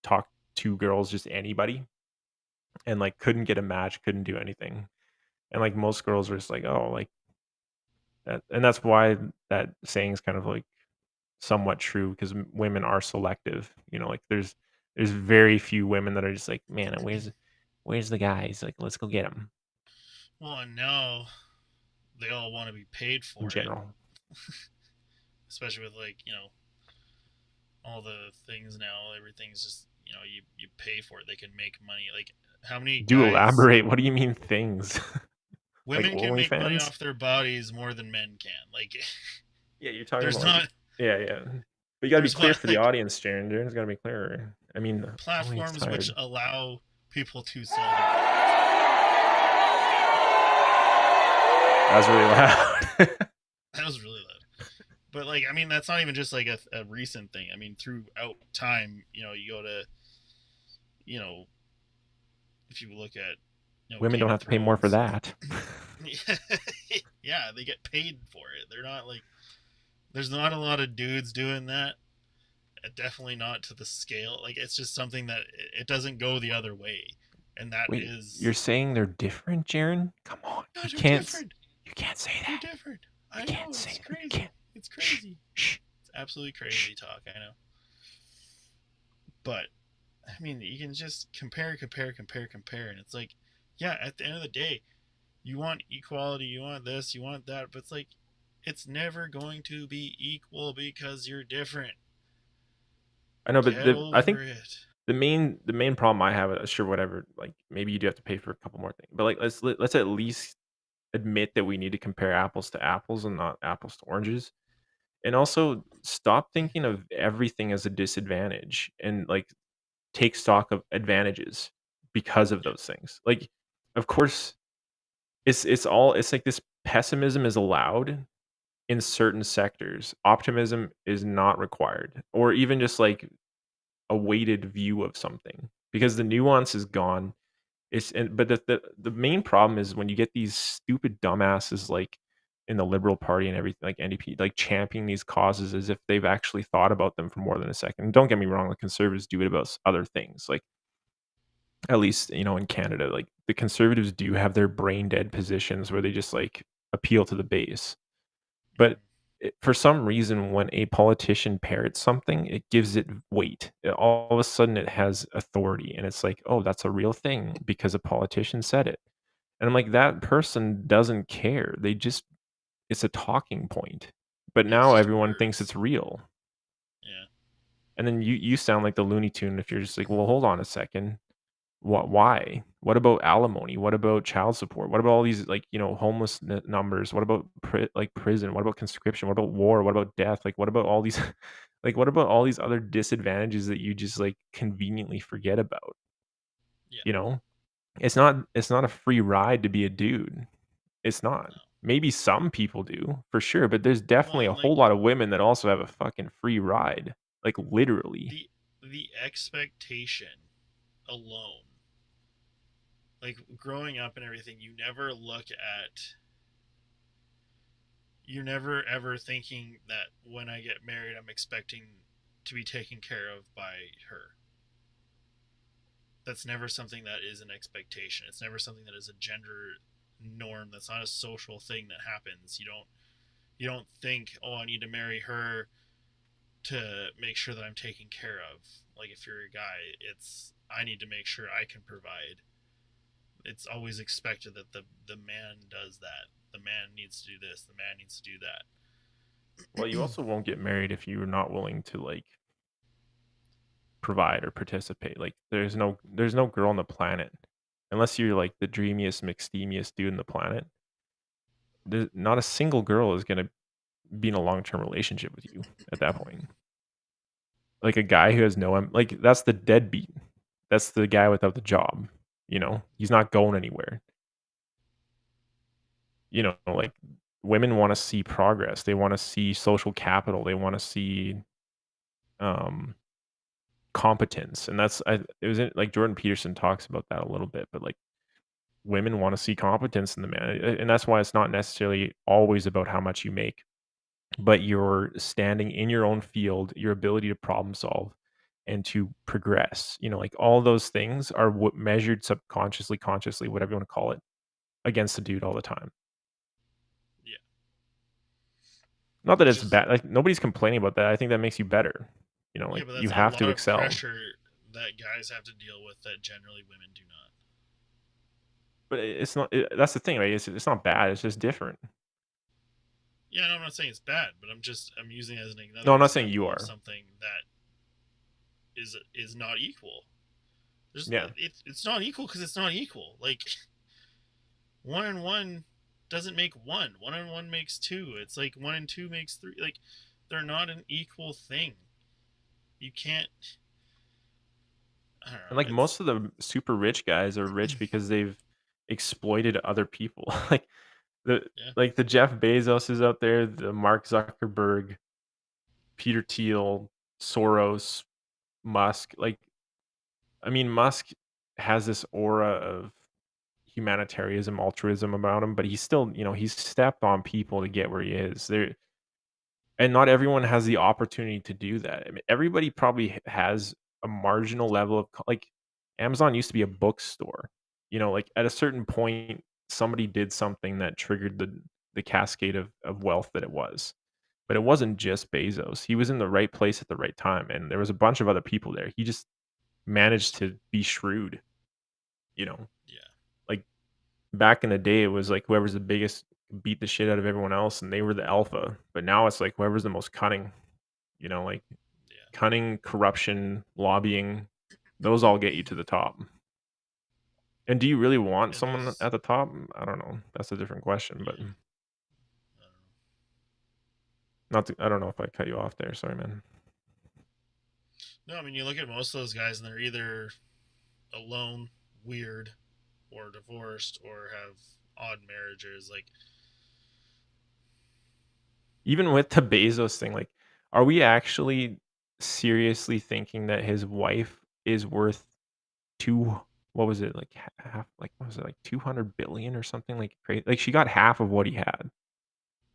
talk to girls, just anybody, and like couldn't get a match, couldn't do anything. And like most girls were just like, oh, like that, and that's why that saying is kind of like somewhat true because women are selective. Like there's very few women that are just like, man, where's the guys? Like, let's go get them. Well, and now they all want to be paid In for it, general, especially with like all the things now. Everything's just you pay for it. They can make money. Like how many do guys? elaborate. What do you mean things? Like Women can make money OnlyFans? off their bodies more than men can. Like Yeah, you're talking there's about like, not yeah, yeah. But you got to be there's clear what for the like audience, Jaron. Jaren's got to be clearer. I mean, oh, he's platforms which tired. allow people to sell their bodies. That was really loud. That was really loud. But like, I mean, that's not even just like a recent thing. I mean, throughout time, you go to, you know, if you look at, Women Game don't of have to pay more for Thrones. that. Yeah, they get paid for it. They're not like there's not a lot of dudes doing that. Definitely not to the scale. Like it's just something that it doesn't go the other way, and that Wait, you're is saying they're different, Jaron? Come on, no, they're different. you can't say They're that. different. You I can't know say it's that. You crazy. can't. It's Shh, crazy. shh, It's absolutely shh. crazy talk. I know, but I mean, you can just compare, and it's like, yeah, at the end of the day, you want equality, you want this, you want that, but it's like, it's never going to be equal because you're different. I know, but Get I think over it. the main problem I have, sure, whatever. Like maybe you do have to pay for a couple more things, but like let's at least admit that we need to compare apples to apples and not apples to oranges. And also stop thinking of everything as a disadvantage and like take stock of advantages because of Yeah, those things. Like, of course, it's like this pessimism is allowed in certain sectors. Optimism is not required, or even just like a weighted view of something because the nuance is gone. But the main problem is when you get these stupid dumbasses like in the Liberal Party and everything, like NDP, like championing these causes as if they've actually thought about them for more than a second. Don't get me wrong, the Conservatives do it about other things, like at least in Canada, like the Conservatives do have their brain dead positions where they just like appeal to the base. But for some reason, when a politician parrots something, it gives it weight. All of a sudden, it has authority, and it's like, oh, that's a real thing because a politician said it. And I'm like, that person doesn't care. They just it's a talking point. But Yeah, it's now just everyone thinks words. it's real. Yeah. And then you sound like the Looney Tune if you're just like, well, hold on a second. Why? What about alimony? What about child support? What about all these like, homeless numbers? What about prison? What about conscription? What about war? What about death? Like what about all these like what about all these other disadvantages that you just like conveniently forget about, Yeah. you know? It's not a free ride to be a dude. It's not. No. Maybe some people do, for sure, but there's Well, definitely a and whole like lot of women that also have a fucking free ride, like literally. the expectation alone, like growing up and everything, you're never ever thinking that when I get married, I'm expecting to be taken care of by her. That's never something that is an expectation. It's never something that is a gender norm. That's not a social thing that happens. You don't think, oh, I need to marry her to make sure that I'm taken care of. Like if you're a guy, it's I need to make sure I can provide. It's always expected that the man does that. The man needs to do this. The man needs to do that. Well, you also won't get married if you're not willing to like provide or participate. Like there's no girl on the planet unless you're like the dreamiest, McSteamiest dude in the planet. There's not a single girl is gonna be in a long term relationship with you at that point. Like a guy who has no like that's the deadbeat. That's the guy without the job. He's not going anywhere. Like women want to see progress. They want to see social capital. They want to see um competence. And it was like Jordan Peterson talks about that a little bit, but like women want to see competence in the man. And that's why it's not necessarily always about how much you make, but your standing in your own field, your ability to problem solve and to progress. Like all those things are measured subconsciously, consciously, whatever you want to call it, against the dude all the time. Yeah, Not that which it's is bad. Like nobody's complaining about that. I think that makes you better. yeah, Like but you that's a have lot to of excel. pressure that guys have to deal with that generally women do not. But it's not. That's the thing, right? It's not bad. It's just different. Yeah, no, I'm not saying it's bad, but I'm using it as No, another I'm not saying you example of are. something that is not equal. Yeah, It's not equal because it's not equal. Like one and one doesn't make one. One and one makes two. It's like one and two makes three. Like they're not an equal thing. You can't. I don't and know. like most of the super rich guys are rich because they've exploited other people. The Yeah, the Jeff Bezos is out there, the Mark Zuckerberg, Peter Thiel, Soros, Musk. Like, I mean, Musk has this aura of humanitarianism, altruism about him, but he's still, he's stepped on people to get where he is. And not everyone has the opportunity to do that. I mean, everybody probably has a marginal level of like Amazon used to be a bookstore. Like at a certain point, somebody did something that triggered the cascade of wealth that it was. But it wasn't just Bezos. He was in the right place at the right time, and there was a bunch of other people there. He just managed to be shrewd. You know, yeah, like back in the day, it was like whoever's the biggest beat the shit out of everyone else, and they were the alpha. But now it's like whoever's the most cunning. Like yeah. cunning, corruption, lobbying, those all get you to the top. And do you really want And someone those, at the top? I don't know. That's a different question, but yeah. I don't know. not to, I don't know if I cut you off there. Sorry, man. No, I mean you look at most of those guys, and they're either alone, weird, or divorced, or have odd marriages. Like, Even with the Bezos thing, like, are we actually seriously thinking that his wife is worth two? What was it like half? Like, what was it like 200 billion or something like crazy? Like, she got half of what he had.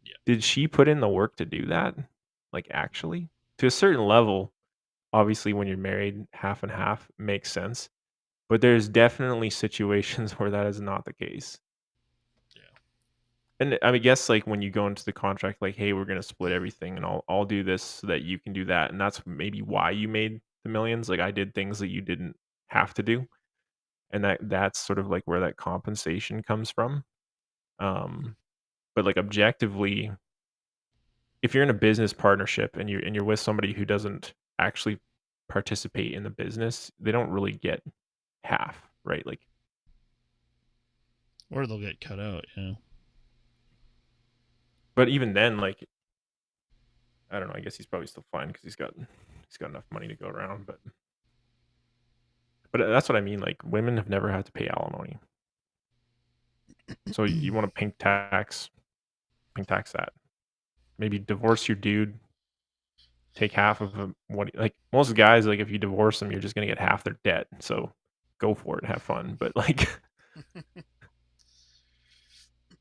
yeah, Did she put in the work to do that? Like, actually, to a certain level, obviously, when you're married, half and half makes sense. But there's definitely situations where that is not the case. yeah, And I mean, guess like when you go into the contract, like, hey, we're gonna split everything, and I'll do this so that you can do that, and that's maybe why you made the millions. Like I did things that you didn't have to do. and that's sort of like where that compensation comes from. Um, but like objectively, if you're in a business partnership and you're with somebody who doesn't actually participate in the business, they don't really get half, right? Like, Or they'll get cut out. but even then, like, I don't know. I guess he's probably still fine because he's got enough money to go around. But that's what I mean. Like, women have never had to pay alimony, so you want to pink tax that. Maybe divorce your dude, take half of what like most guys, like if you divorce them, you're just gonna get half their debt. So go for it, have fun. But like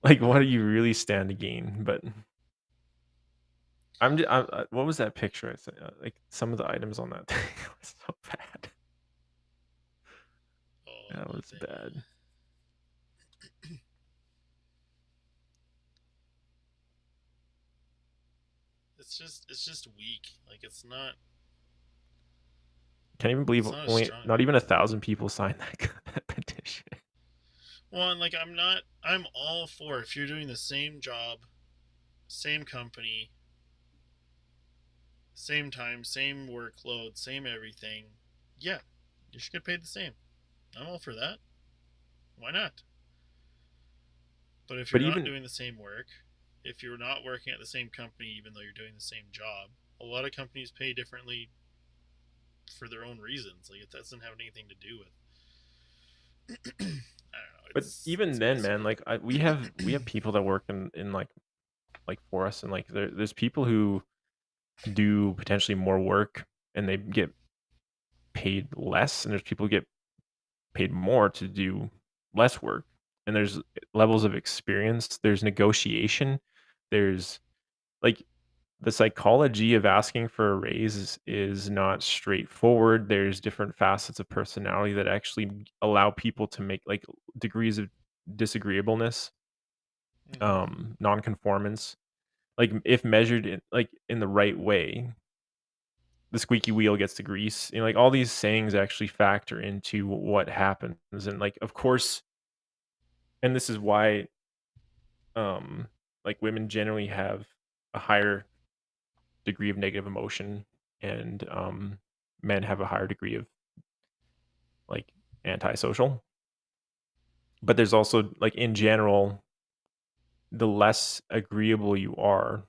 like what do you really stand to gain? But what was that picture? I said, like some of the items on that thing was so bad. Oh, That the was thing. bad. It's just weak. Like Can't even believe it's not a only strong. not even 1,000 people signed that petition. Well, and like I'm all for if you're doing the same job, same company, same time, same workload, same everything. Yeah, you should get paid the same. I'm all for that. Why not? But if you're But not even doing the same work, if you're not working at the same company, even though you're doing the same job, a lot of companies pay differently for their own reasons. Like it doesn't have anything to do with. I don't know. but It's even then, messy. man, like we have people that work in like for us, and like there's people who do potentially more work and they get paid less, and there's people who get paid more to do less work, and there's levels of experience, there's negotiation, there's like the psychology of asking for a raise is not straightforward. There's different facets of personality that actually allow people to make like degrees of disagreeableness, Mm-hmm. nonconformance, like if measured in the right way, the squeaky wheel gets the grease. You know, like all these sayings actually factor into what happens. And like, of course, and this is why, um, like women generally have a higher degree of negative emotion, and men have a higher degree of like antisocial. But there's also like in general, the less agreeable you are,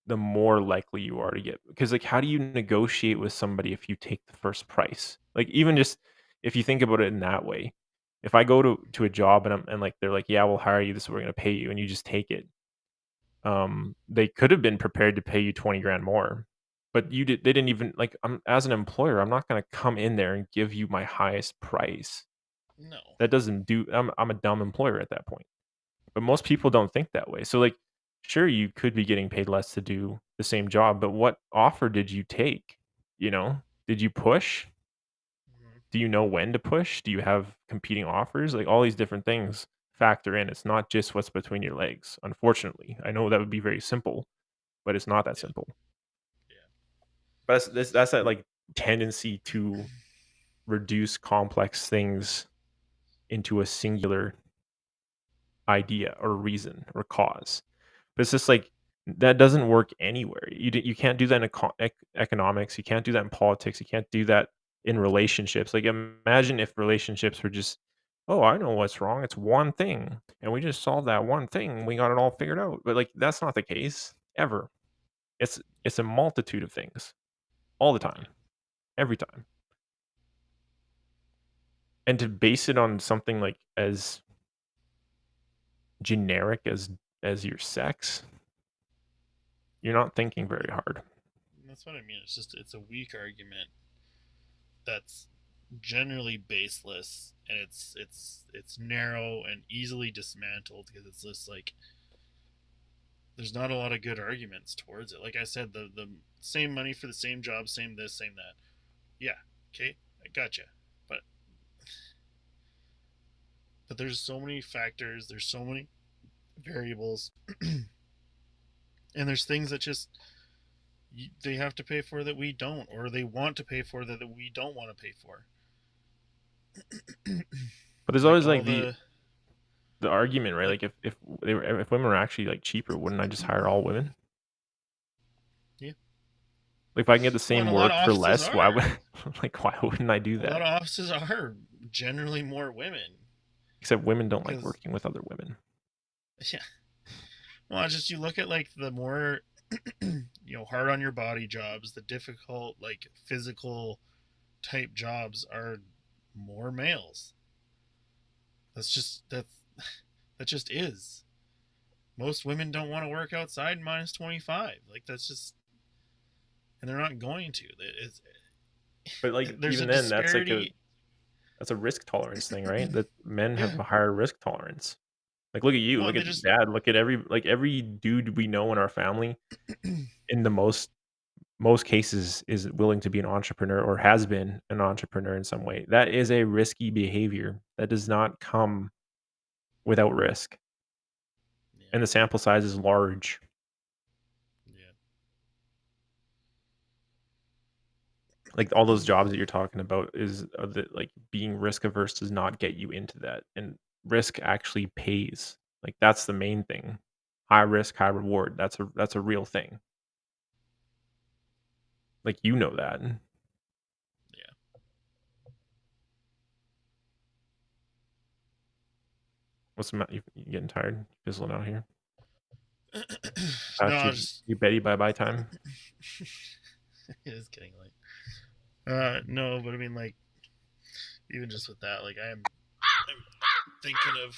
the more likely you are to get, because like how do you negotiate with somebody if you take the first price? Like even just if you think about it in that way, if I go to a job and like they're like, yeah, we'll hire you, this is what we're going to pay you, and you just take it, they could have been prepared to pay you 20 grand more, but they didn't even like, I'm as an employer, I'm not going to come in there and give you my highest price. No. That doesn't do, I'm a dumb employer at that point. But most people don't think that way. So like, sure, you could be getting paid less to do the same job, but what offer did you take? You know, did you push? Mm-hmm. Do you know when to push? Do you have competing offers? Like all these different things factor in. It's not just what's between your legs. Unfortunately, I know that would be very simple, but it's not that Yeah. simple. Yeah. But that's that like tendency to reduce complex things into a singular idea or reason or cause. But it's just like that doesn't work anywhere. You can't do that in economics. You can't do that in politics. You can't do that in relationships. Like imagine if relationships were just, oh, I know what's wrong. It's one thing, and we just solved that one thing. We got it all figured out. But like that's not the case ever. It's a multitude of things all the Yeah. time, every time, and to base it on something like as generic as your sex, you're not thinking very hard. That's what I mean. It's a weak argument that's generally baseless, and it's narrow and easily dismantled because it's just like there's not a lot of good arguments towards it. Like I said, the same money for the same job, same this, same that. Yeah, okay, I gotcha. But there's so many factors. There's so many variables, and there's things that just they have to pay for that we don't, or they want to pay for that we don't want to pay for. But there's Like always all like the argument, right? Like if women were actually like cheaper, wouldn't I just hire all women? Yeah. Like if I can get the Well, same and a lot work of for offices less, why are. would why wouldn't I do A lot that? of offices are generally more women Except women don't like because working with other women. yeah. Well, it's just you look at like the more hard on your body jobs, the difficult like physical type jobs are more males. That just is. Most women don't want to work outside minus 25. Like that's just and they're not going to. But like There's a even then, disparity. that's a risk tolerance thing, right? That men have Yeah. a higher risk tolerance. Like look at you, Well, look and they at just dad, look at every dude we know in our family in the most cases is willing to be an entrepreneur or has been an entrepreneur in some way. That is a risky behavior. That does not come without risk. yeah. And the sample size is large. Yeah. Like all those jobs that you're talking about is like being risk averse does not get you into that. And risk actually pays. Like that's the main thing. High risk, high reward. That's a real thing. Like you know that. Yeah. What's the matter? You getting tired? Fizzling out here. No, Past I just you Betty bye bye time. it is getting late. No, but I mean, like, even just with that, like, I'm thinking of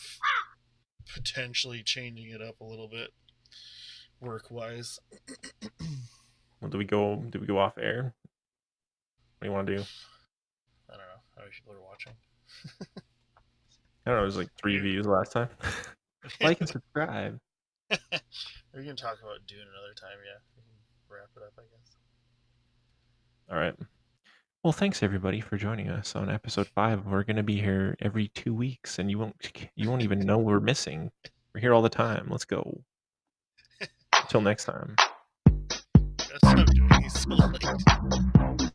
potentially changing it up a little bit, work wise. Well, do we go off air? What do you want to do? I don't know how many people are watching. I don't know. It was like 3 views last time. Like and subscribe. We can talk about Dune another time. Yeah, we can wrap it up, I guess. All right. Well, thanks everybody for joining us on episode 5. We're gonna be here every 2 weeks, and you won't even know we're missing. We're here all the time. Let's go. Until next time. That's what I'm doing. He's so late.